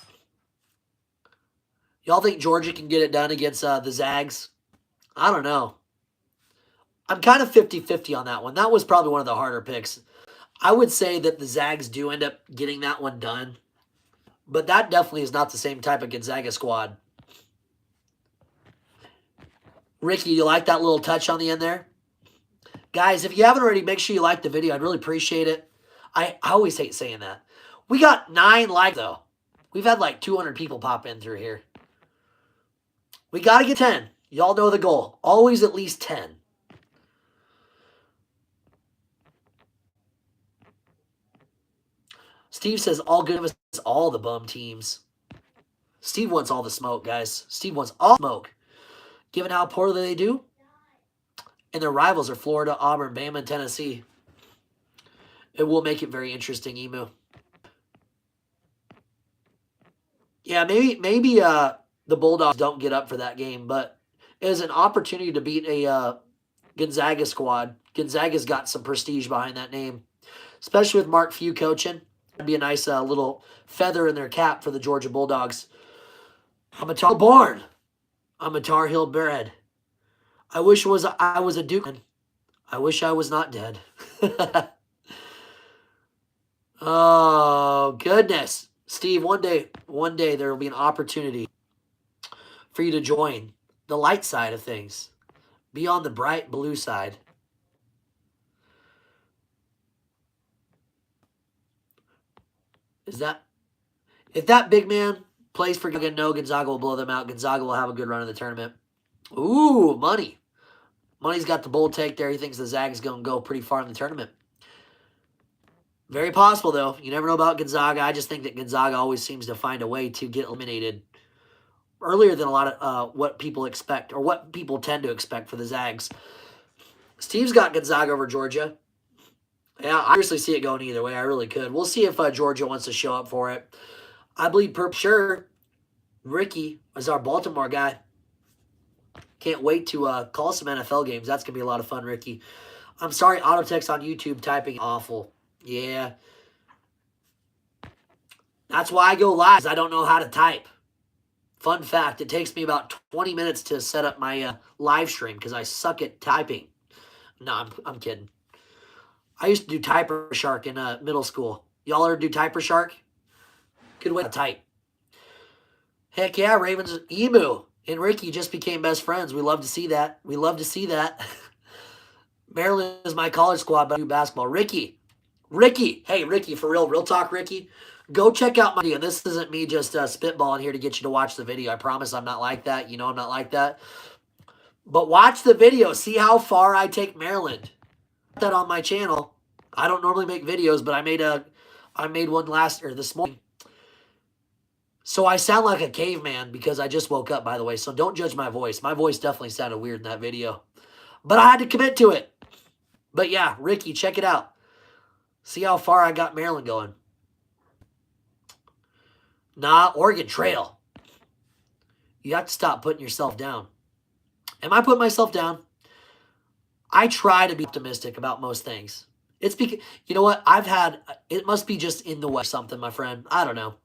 Y'all think Georgia can get it done against the Zags? I don't know. I'm kind of 50-50 on that one. That was probably one of the harder picks. I would say that the Zags do end up getting that one done. But that definitely is not the same type of Gonzaga squad. Ricky, you like that little touch on the end there? Guys, if you haven't already, make sure you like the video. I'd really appreciate it. I always hate saying that. We got 9 likes, though. We've had like 200 people pop in through here. We got to get 10. Y'all know the goal. Always at least 10. Steve says all good of us, all the bum teams. Steve wants all the smoke, guys. Steve wants all the smoke. Given how poorly they do. And their rivals are Florida, Auburn, Bama, and Tennessee. It will make it very interesting, Emu. Yeah, maybe the Bulldogs don't get up for that game, but it is an opportunity to beat a Gonzaga squad. Gonzaga's got some prestige behind that name, especially with Mark Few coaching. It'd be a nice little feather in their cap for the Georgia Bulldogs. I'm a Tar born. I'm a Tar Heel bred. I wish I was a Dukeman. I wish I was not dead. Oh, goodness. Steve, one day there will be an opportunity for you to join the light side of things. Be on the bright blue side. If that big man plays for Gonzaga, no, Gonzaga will blow them out. Gonzaga will have a good run in the tournament. Ooh, Money. Money's got the bold take there. He thinks the Zags going to go pretty far in the tournament. Very possible, though. You never know about Gonzaga. I just think that Gonzaga always seems to find a way to get eliminated earlier than a lot of what people expect, or what people tend to expect for the Zags. Steve's got Gonzaga over Georgia. Yeah, I honestly see it going either way. I really could. We'll see if Georgia wants to show up for it. I believe for sure Ricky is our Baltimore guy. Can't wait to call some NFL games. That's going to be a lot of fun, Ricky. I'm sorry, auto text on YouTube typing awful. Yeah. That's why I go live, 'cause I don't know how to type. Fun fact, it takes me about 20 minutes to set up my live stream because I suck at typing. No, I'm kidding. I used to do Typer Shark in middle school. Y'all ever do Typer Shark? Good win. Tight. Heck yeah, Ravens. Emu and Ricky just became best friends. We love to see that. We love to see that. Maryland is my college squad, but I do basketball. Ricky. Hey, Ricky, for real talk, Ricky. Go check out my video. This isn't me just spitballing here to get you to watch the video. I promise I'm not like that. You know I'm not like that. But watch the video. See how far I take Maryland. That on my channel. I don't normally make videos, but I made one this morning. So I sound like a caveman because I just woke up, by the way. So don't judge my voice. My voice definitely sounded weird in that video. But I had to commit to it. But yeah, Ricky, check it out. See how far I got Maryland going. Nah, Oregon Trail. You have to stop putting yourself down. Am I putting myself down? I try to be optimistic about most things. It's because, you know what? It must be just in the way or something, my friend. I don't know.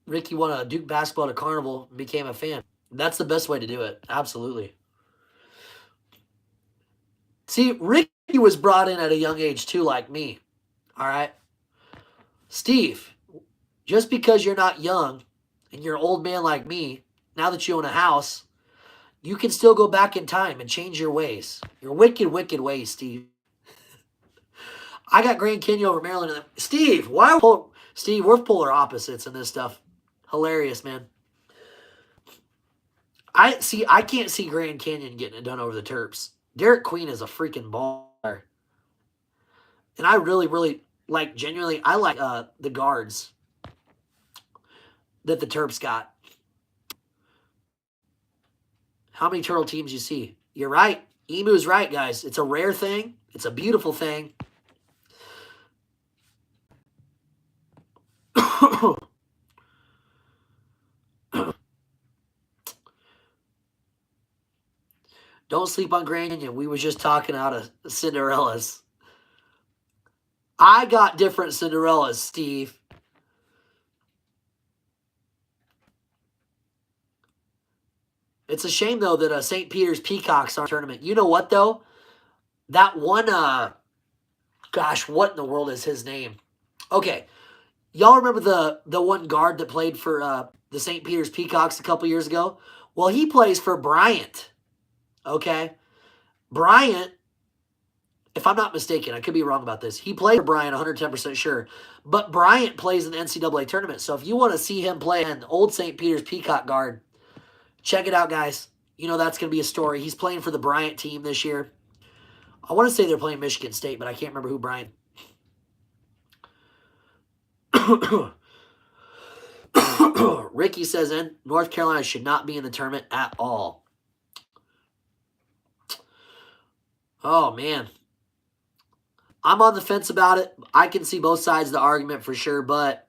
Ricky won a Duke basketball at a carnival and became a fan. That's the best way to do it. Absolutely. See, Ricky was brought in at a young age too, like me. All right? Steve, just because you're not young and you're an old man like me, now that you own a house, you can still go back in time and change your ways. Your wicked, wicked ways, Steve. I got Grand Canyon over Maryland. Steve, Steve, we're polar opposites in this stuff. Hilarious, man. I can't see Grand Canyon getting it done over the Terps. Derek Queen is a freaking baller. And I really, genuinely, I like the guards that the Terps got. How many turtle teams you see? You're right. Emu's right, guys. It's a rare thing. It's a beautiful thing. Don't sleep on Grand Canyon. We was just talking out of Cinderellas. I got different Cinderellas, Steve. It's a shame, though, that St. Peter's Peacocks aren't in the tournament. You know what, though? That one, gosh, what in the world is his name? Okay. Y'all remember the one guard that played for the St. Peter's Peacocks a couple years ago? Well, he plays for Bryant. Okay? Bryant, if I'm not mistaken, I could be wrong about this. He played for Bryant, 110% sure. But Bryant plays in the NCAA tournament. So if you want to see him play an old St. Peter's Peacock guard, check it out, guys. You know that's going to be a story. He's playing for the Bryant team this year. I want to say they're playing Michigan State, but I can't remember who Bryant. Ricky says North Carolina should not be in the tournament at all. Oh, man. I'm on the fence about it. I can see both sides of the argument for sure, but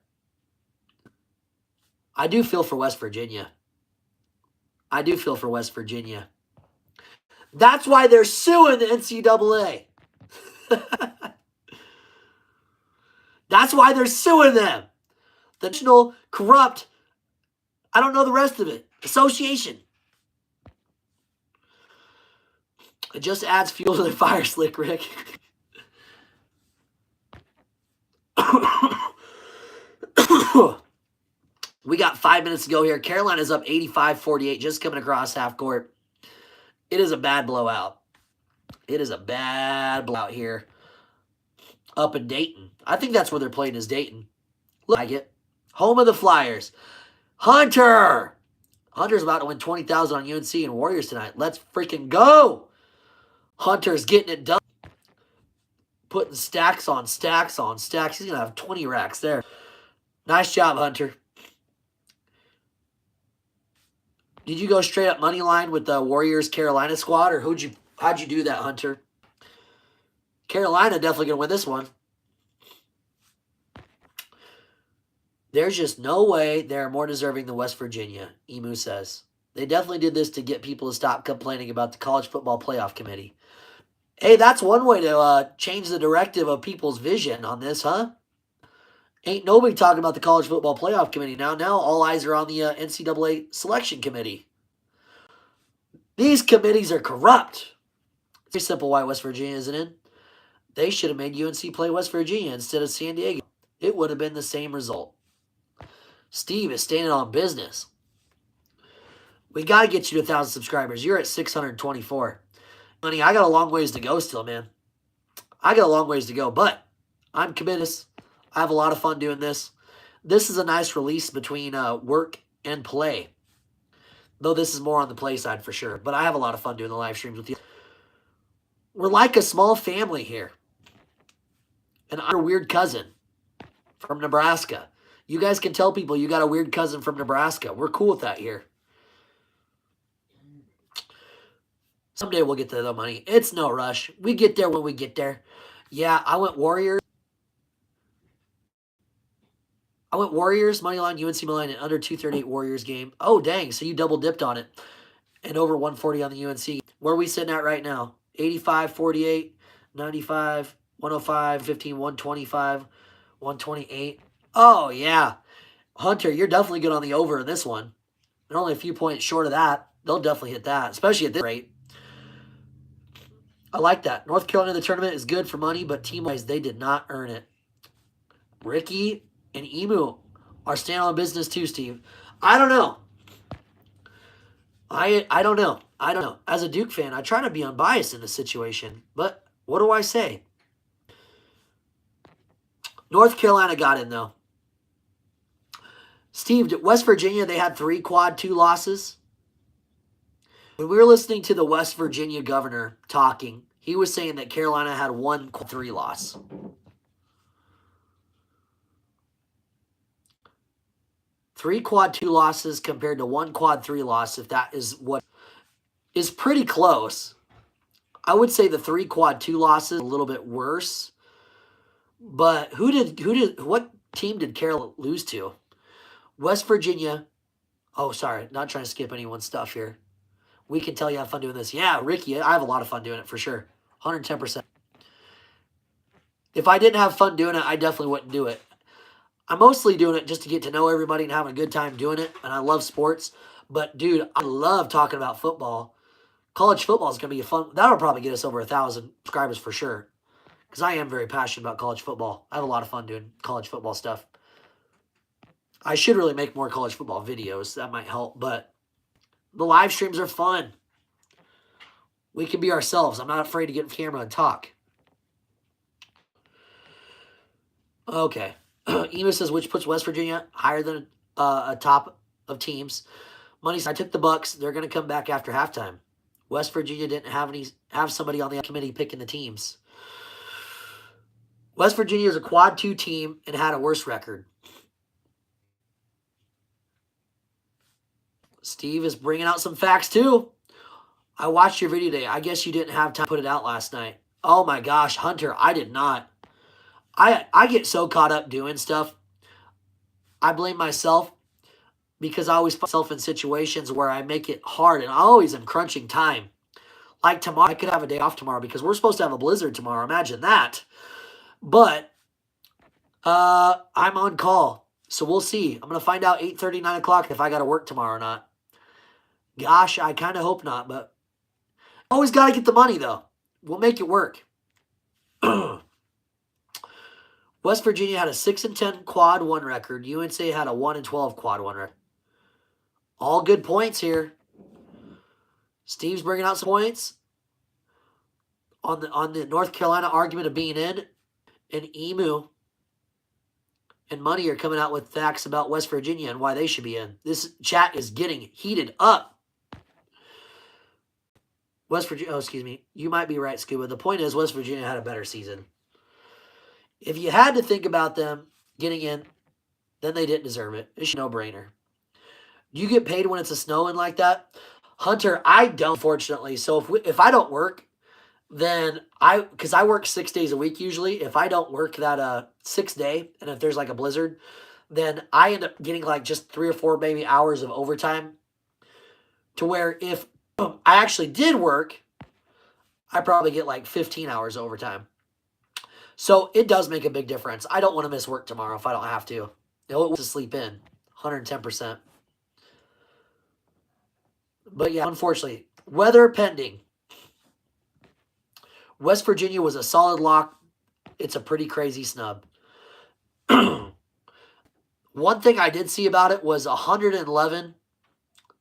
I do feel for West Virginia. That's why they're suing the NCAA. That's why they're suing them. The National Corrupt, I don't know the rest of it, Association. It just adds fuel to the fire, Slick Rick. We got 5 minutes to go here. Carolina's up 85-48, just coming across half court. It is a bad blowout. Here. Up in Dayton. I think that's where they're playing is Dayton. Look like it. Home of the Flyers. Hunter's about to win $20,000 on UNC and Warriors tonight. Let's freaking go. Hunter's getting it done. Putting stacks on stacks on stacks. He's going to have 20 racks there. Nice job, Hunter. Did you go straight up money line with the Warriors Carolina squad, or how'd you do that, Hunter? Carolina definitely going to win this one. There's just no way they're more deserving than West Virginia, Emu says. They definitely did this to get people to stop complaining about the College Football Playoff Committee. Hey, that's one way to change the directive of people's vision on this, huh? Ain't nobody talking about the College Football Playoff Committee now. Now all eyes are on the NCAA Selection Committee. These committees are corrupt. It's very simple why West Virginia isn't in. They should have made UNC play West Virginia instead of San Diego. It would have been the same result. Steve is standing on business. We got to get you to 1,000 subscribers. You're at 624. Honey, I got a long ways to go still, man. I got a long ways to go, but I'm committed. I have a lot of fun doing this. This is a nice release between work and play. Though this is more on the play side for sure. But I have a lot of fun doing the live streams with you. We're like a small family here. And I'm a weird cousin from Nebraska. You guys can tell people you got a weird cousin from Nebraska. We're cool with that here. Someday we'll get to the money. It's no rush. We get there when we get there. Yeah, I went Warriors. Moneyline, UNC Milan, and under 238 Warriors game. Oh, dang. So you double dipped on it. And over 140 on the UNC. Where are we sitting at right now? 85, 48, 95, 105, 15, 125, 128. Oh, yeah. Hunter, you're definitely good on the over in this one. They're only a few points short of that. They'll definitely hit that, especially at this rate. I like that. North Carolina in the tournament is good for money, but team-wise, they did not earn it. Ricky and Emu are standing on business too, Steve. I don't know. I don't know. I don't know. As a Duke fan, I try to be unbiased in this situation, but what do I say? North Carolina got in, though. Steve, West Virginia, they had 3 quad 2 losses. When we were listening to the West Virginia governor talking, he was saying that Carolina had 1 quad 3 loss. Three quad 2 losses compared to 1 quad 3 loss, if that is what is pretty close. I would say the 3 quad 2 losses a little bit worse. But what team did Carolina lose to? West Virginia. Oh, sorry, not trying to skip anyone's stuff here. We can tell you have fun doing this. Yeah, Ricky, I have a lot of fun doing it for sure. 110%. If I didn't have fun doing it, I definitely wouldn't do it. I'm mostly doing it just to get to know everybody and having a good time doing it. And I love sports. But, dude, I love talking about football. College football is going to be fun. That'll probably get us over 1,000 subscribers for sure. Because I am very passionate about college football. I have a lot of fun doing college football stuff. I should really make more college football videos. That might help. But the live streams are fun. We can be ourselves. I'm not afraid to get in camera and talk. Okay. Ema says, which puts West Virginia higher than a top of teams. Money says, I took the Bucks. They're going to come back after halftime. West Virginia didn't have somebody on the committee picking the teams. West Virginia is a quad 2 team and had a worse record. Steve is bringing out some facts too. I watched your video today. I guess you didn't have time to put it out last night. Oh my gosh, Hunter, I did not. I get so caught up doing stuff. I blame myself because I always put myself in situations where I make it hard and I always am crunching time. Like tomorrow, I could have a day off tomorrow because we're supposed to have a blizzard tomorrow. Imagine that. But I'm on call. So we'll see. I'm going to find out 8:30, 9 o'clock if I got to work tomorrow or not. Gosh, I kind of hope not, but always got to get the money, though. We'll make it work. West Virginia had a 6-10 quad 1 record. UNC had a 1-12 quad 1 record. All good points here. Steve's bringing out some points on the North Carolina argument of being in. And Emu and Money are coming out with facts about West Virginia and why they should be in. This chat is getting heated up. West Virginia, oh, excuse me. You might be right, Scuba. The point is West Virginia had a better season. If you had to think about them getting in, then they didn't deserve it. It's a no-brainer. Do you get paid when it's a snowing like that? Hunter, I don't, fortunately. So if I don't work, then because I work 6 days a week usually. If I don't work that 6th day, and if there's like a blizzard, then I end up getting like just 3 or 4 maybe hours of overtime. To where if I actually did work, I probably get like 15 hours of overtime. So it does make a big difference. I don't want to miss work tomorrow if I don't have to. It wants to sleep in, 110%. But yeah, unfortunately, weather pending. West Virginia was a solid lock It's a pretty crazy snub. One thing I did see about it was 111.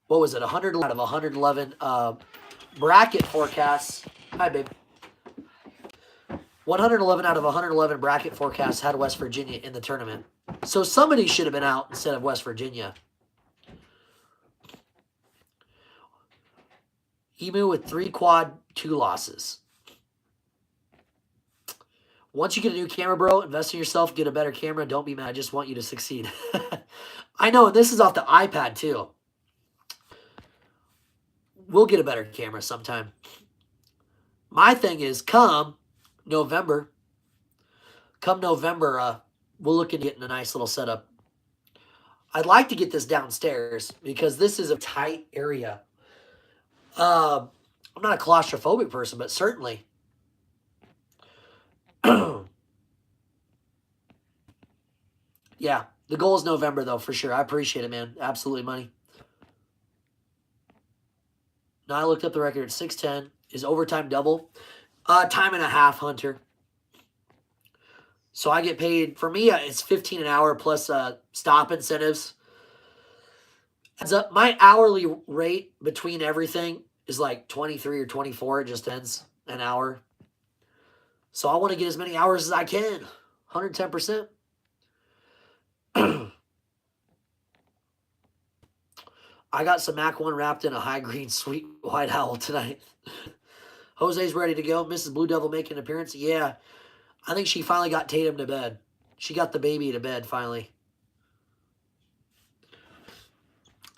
What was it? 111 out of 111 bracket forecasts. Hi, babe. 111 out of 111 bracket forecasts had West Virginia in the tournament. So somebody should have been out instead of West Virginia. Emu with 3 quad, 2 losses. Once you get a new camera, bro, invest in yourself, get a better camera. Don't be mad. I just want you to succeed. I know, and this is off the iPad, too. We'll get a better camera sometime. My thing is, come November, we'll look into getting a nice little setup. I'd like to get this downstairs because this is a tight area. I'm not a claustrophobic person, but certainly. Yeah, the goal is November, though, for sure. I appreciate it, man. Absolutely, money. Now I looked up the record at 6:10. Is overtime double? Time and a half, Hunter. So I get paid, for me, it's $15 an hour plus stop incentives. Adds up. My hourly rate between everything is like 23 or 24. It just ends an hour. So I want to get as many hours as I can. 110%. I got some Mac 1 wrapped in a high green sweet white owl tonight. Jose's ready to go. Mrs. Blue Devil making an appearance. Yeah. I think she finally got Tatum to bed. She got the baby to bed finally.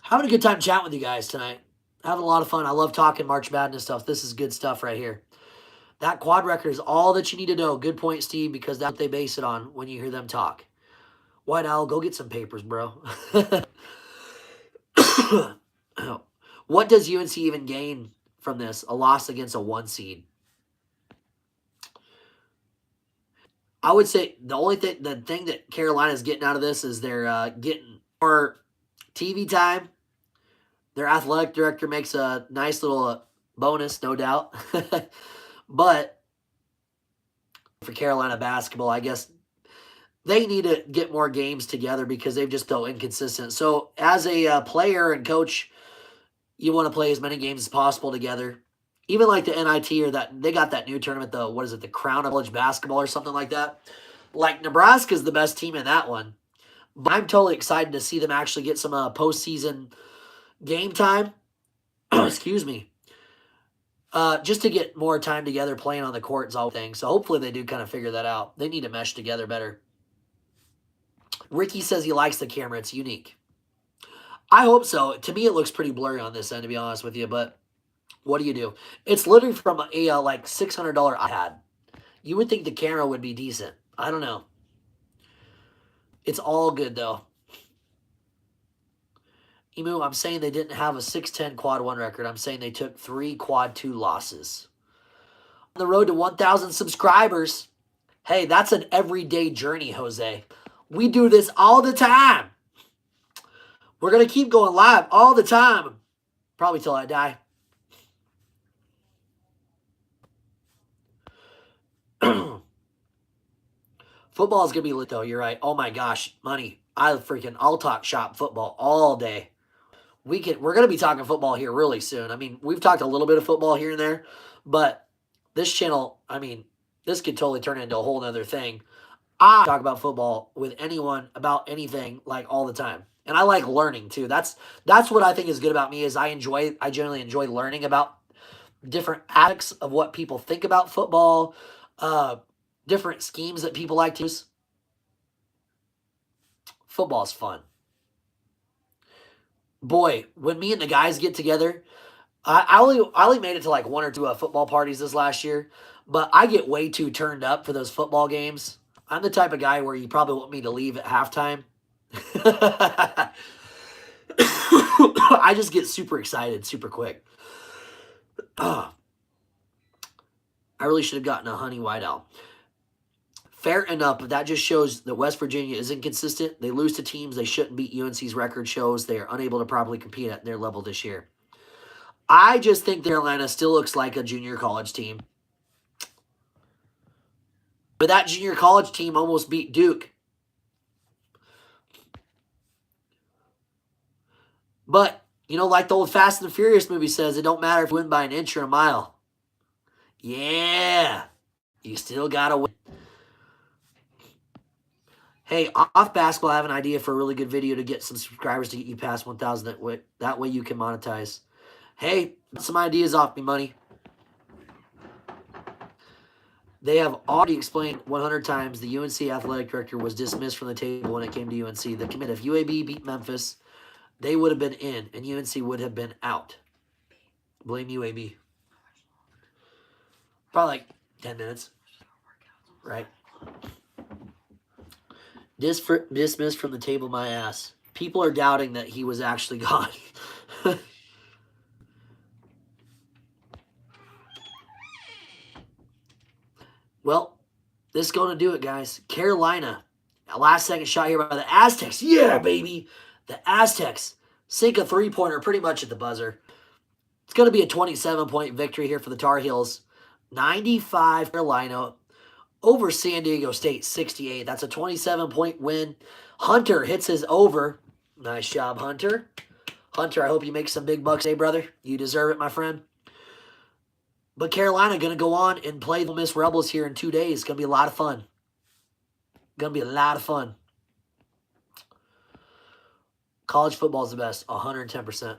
Having a good time chatting with you guys tonight. Having a lot of fun. I love talking March Madness stuff. This is good stuff right here. That quad record is all that you need to know. Good point, Steve, because that's what they base it on when you hear them talk. White Owl, go get some papers, bro. What does UNC even gain from this? A loss against a 1 seed. I would say the thing that Carolina's getting out of this is they're getting more TV time. Their athletic director makes a nice little bonus, no doubt. But for Carolina basketball, I guess they need to get more games together because they've just felt inconsistent. So as a player and coach, you want to play as many games as possible together. Even like the NIT or that, they got that new tournament, the Crown of College Basketball or something like that. Like Nebraska's the best team in that one. But I'm totally excited to see them actually get some postseason game time. Excuse me. Just to get more time together playing on the court is all thing. So hopefully they do kind of figure that out. They need to mesh together better. Ricky says he likes the camera. It's unique. I hope so. To me, it looks pretty blurry on this end, to be honest with you. But what do you do? It's literally from a like $600 iPad. You would think the camera would be decent. I don't know. It's all good, though. Emu, I'm saying they didn't have a 6'10 quad 1 record. I'm saying they took 3 quad 2 losses. On the road to 1,000 subscribers. Hey, that's an everyday journey, Jose. We do this all the time. We're going to keep going live all the time. Probably till I die. Football is going to be lit, though. You're right. Oh, my gosh. Money. I'll talk shop football all day. We're going to be talking football here really soon. I mean, we've talked a little bit of football here and there, but this channel, I mean, this could totally turn into a whole nother thing. I talk about football with anyone about anything like all the time. And I like learning too. That's what I think is good about me is I generally enjoy learning about different aspects of what people think about football, different schemes that people like to use. Football's fun. Boy, when me and the guys get together, I only made it to like 1 or 2 football parties this last year, but I get way too turned up for those football games. I'm the type of guy where you probably want me to leave at halftime. I just get super excited super quick. I really should have gotten a honey white owl. Fair enough, but that just shows that West Virginia is inconsistent. They lose to teams they shouldn't beat. UNC's record shows they are unable to properly compete at their level this year. I just think Carolina still looks like a junior college team. But that junior college team almost beat Duke. But, you know, like the old Fast and the Furious movie says, it don't matter if you win by an inch or a mile. Yeah, you still got to win. Hey, off basketball, I have an idea for a really good video to get some subscribers to get you past 1,000. That way you can monetize. Hey, some ideas off me, money. They have already explained 100 times the UNC athletic director was dismissed from the table when it came to UNC. The commit, if UAB beat Memphis, they would have been in, and UNC would have been out. Blame UAB. Probably like 10 minutes. Right? Dismissed from the table, my ass. People are doubting that he was actually gone. Well, this is going to do it, guys. Carolina. A last second shot here by the Aztecs. Yeah, baby. The Aztecs sink a three-pointer pretty much at the buzzer. It's going to be a 27-point victory here for the Tar Heels. 95 Carolina over San Diego State, 68. That's a 27-point win. Hunter hits his over. Nice job, Hunter. Hunter, I hope you make some big bucks today, brother. You deserve it, my friend. But Carolina going to go on and play the Ole Miss Rebels here in 2 days. It's going to be a lot of fun. Going to be a lot of fun. College football is the best, 110%.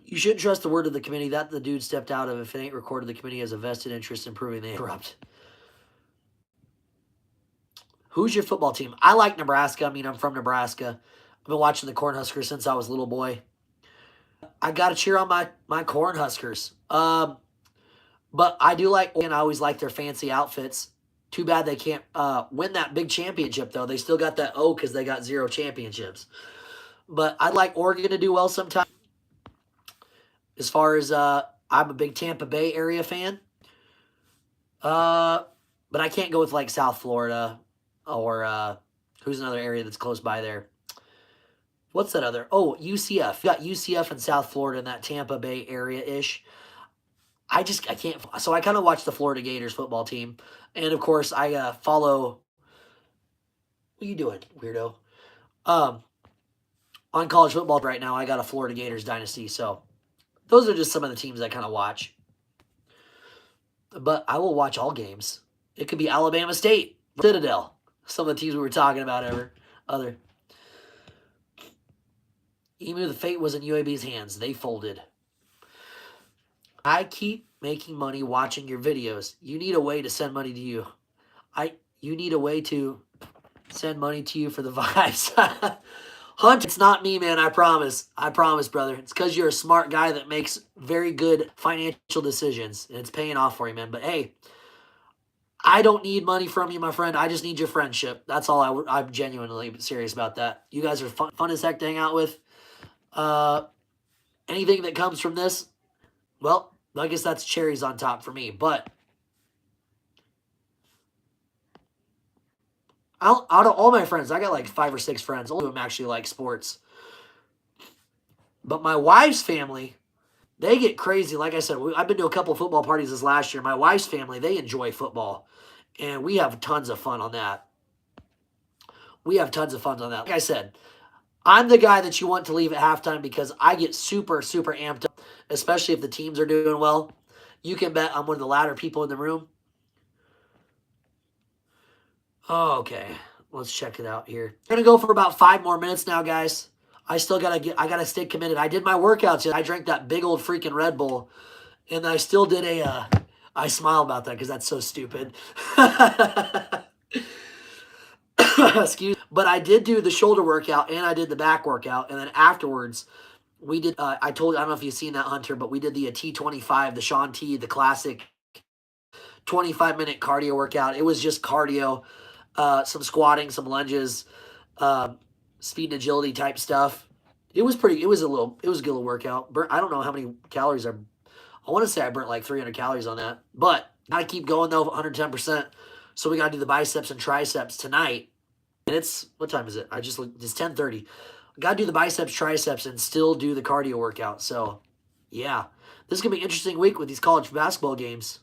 You shouldn't trust the word of the committee. That the dude stepped out of. If it ain't recorded, the committee has a vested interest in proving they corrupt. Who's your football team? I like Nebraska. I mean, I'm from Nebraska. I've been watching the Cornhuskers since I was a little boy. I got to cheer on my Cornhuskers. But I do like, and I always like their fancy outfits. Too bad they can't win that big championship, though. They still got that O because they got 0 championships. But I'd like Oregon to do well sometime. As far as I'm a big Tampa Bay area fan. But I can't go with like South Florida or who's another area that's close by there. What's that other? Oh, UCF. You got UCF in South Florida in that Tampa Bay area-ish. I can't. So I kind of watch the Florida Gators football team. And, of course, I follow. What are you doing, weirdo? On college football right now, I got a Florida Gators dynasty. So those are just some of the teams I kind of watch. But I will watch all games. It could be Alabama State, Citadel. Some of the teams we were talking about other. Emu, the fate was in UAB's hands. They folded. I keep making money watching your videos. You need a way to send money to you. You need a way to send money to you for the vibes. Hunt, it's not me, man. I promise. I promise, brother. It's because you're a smart guy that makes very good financial decisions. And it's paying off for you, man. But, hey, I don't need money from you, my friend. I just need your friendship. That's all. I'm genuinely serious about that. You guys are fun as heck to hang out with. Anything that comes from this, well, I guess that's cherries on top for me. But out of all my friends, I got like 5 or 6 friends. All of them actually like sports. But my wife's family, they get crazy. Like I said, I've been to a couple of football parties this last year. My wife's family, they enjoy football. And we have tons of fun on that. Like I said, I'm the guy that you want to leave at halftime because I get super, super amped up, especially if the teams are doing well. You can bet I'm one of the louder people in the room. Okay, let's check it out here. We're going to go for about 5 more minutes now, guys. I gotta stay committed. I did my workouts yet. I drank that big old freaking Red Bull, and I still did I smile about that because that's so stupid. Excuse me. But I did do the shoulder workout and I did the back workout. And then afterwards, we did, I don't know if you've seen that, Hunter, but we did the T25, the Sean T, the classic 25-minute cardio workout. It was just cardio, some squatting, some lunges, speed and agility type stuff. It was a good little workout. I don't know how many calories I want to say I burnt like 300 calories on that. But gotta keep going though, 110%. So we gotta do the biceps and triceps tonight. And what time is it? It's 10:30. Got to do the biceps, triceps, and still do the cardio workout. So, yeah. This is going to be an interesting week with these college basketball games.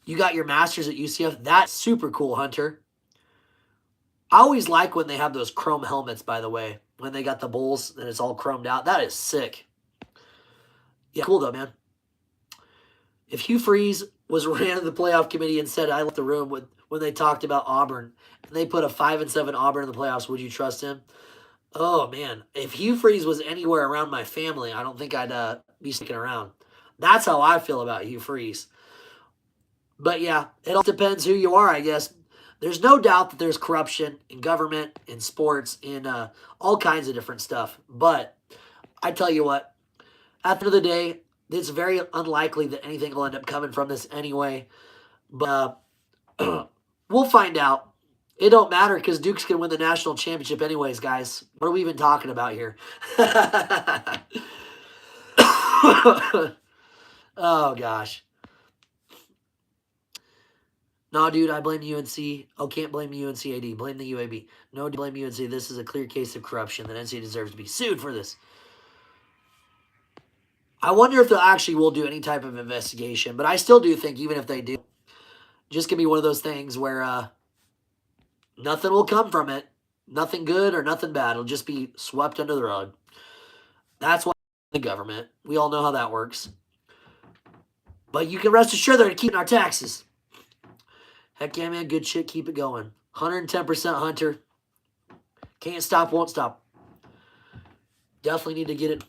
You got your master's at UCF. That's super cool, Hunter. I always like when they have those chrome helmets, by the way. When they got the Bulls and it's all chromed out. That is sick. Yeah, cool though, man. If Hugh Freeze was ran in the playoff committee and said I left the room when they talked about Auburn and they put a 5-7 Auburn in the playoffs, would you trust him? Oh man, if Hugh Freeze was anywhere around my family, I don't think I'd be sticking around. That's how I feel about Hugh Freeze. But yeah, it all depends who you are, I guess. There's no doubt that there's corruption in government, in sports, in all kinds of different stuff. But I tell you what, at the end of the day, it's very unlikely that anything will end up coming from this anyway. But we'll find out. It don't matter because Duke's going to win the national championship anyways, guys. What are we even talking about here? Oh, gosh. No, dude, I blame UNC. Oh, can't blame UNCAD. Blame the UAB. No, blame UNC. This is a clear case of corruption. That NCAA deserves to be sued for this. I wonder if they actually will do any type of investigation. But I still do think, even if they do, just going to be one of those things where nothing will come from it. Nothing good or nothing bad. It'll just be swept under the rug. That's why the government. We all know how that works. But you can rest assured they're keeping our taxes. Heck yeah, man. Good shit. Keep it going. 110% Hunter. Can't stop, won't stop. Definitely need to get it.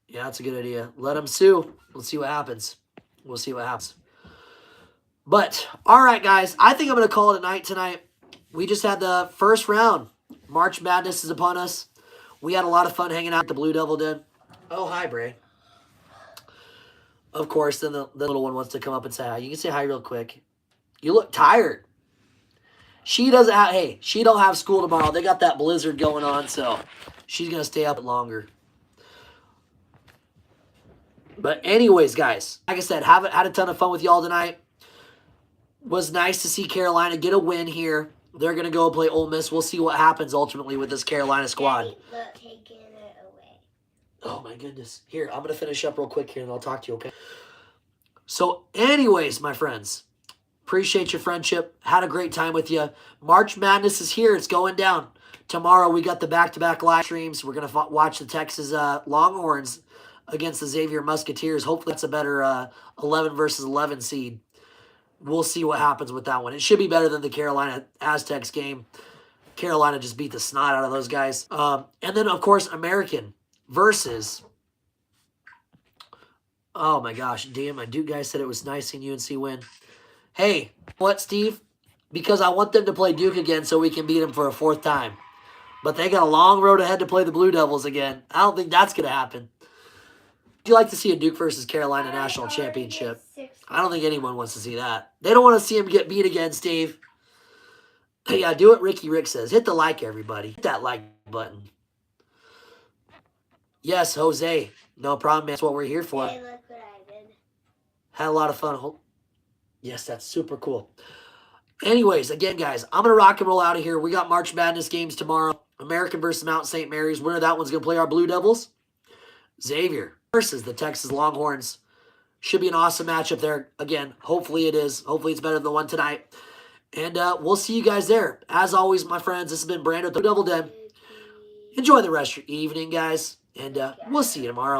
Yeah, that's a good idea. Let them sue. Let's see what happens. We'll see what happens. But, all right, guys. I think I'm going to call it a night tonight. We just had the first round. March Madness is upon us. We had a lot of fun hanging out. The Blue Devil did. Oh, hi, Bray. Of course, then the little one wants to come up and say hi. You can say hi real quick. You look tired. She doesn't have, hey, she don't have school tomorrow. They got that blizzard going on, so she's going to stay up longer. But anyways, guys, like I said, had a ton of fun with y'all tonight. Was nice to see Carolina get a win here. They're going to go play Ole Miss. We'll see what happens ultimately with this Carolina squad. Daddy, look, taking it away. Oh, my goodness. Here, I'm going to finish up real quick here, and I'll talk to you, okay? So, anyways, my friends, appreciate your friendship. Had a great time with you. March Madness is here. It's going down. Tomorrow, we got the back-to-back live streams. We're going to watch the Texas Longhorns against the Xavier Musketeers. Hopefully, that's a better 11 versus 11 seed. We'll see what happens with that one. It should be better than the Carolina Aztecs game. Carolina just beat the snot out of those guys. And then, of course, American versus... Oh, my gosh. Damn, my Duke guy said it was nice seeing UNC win. Hey, what, Steve? Because I want them to play Duke again so we can beat them for a fourth time. But they got a long road ahead to play the Blue Devils again. I don't think that's going to happen. Would you like to see a Duke versus Carolina national championship? I don't think anyone wants to see that. They don't want to see him get beat again, Steve. Yeah, do what Ricky Rick says. Hit the like, everybody. Hit that like button. Yes, Jose. No problem, man. That's what we're here for. Hey, look what I did. Had a lot of fun. Yes, that's super cool. Anyways, again, guys, I'm going to rock and roll out of here. We got March Madness games tomorrow. American versus Mount St. Mary's. Winner of that one's going to play our Blue Devils. Xavier versus the Texas Longhorns. Should be an awesome matchup there. Again, hopefully it is. Hopefully it's better than the one tonight. And we'll see you guys there. As always, my friends, this has been Brando with the Double Den. Enjoy the rest of your evening, guys. And we'll see you tomorrow.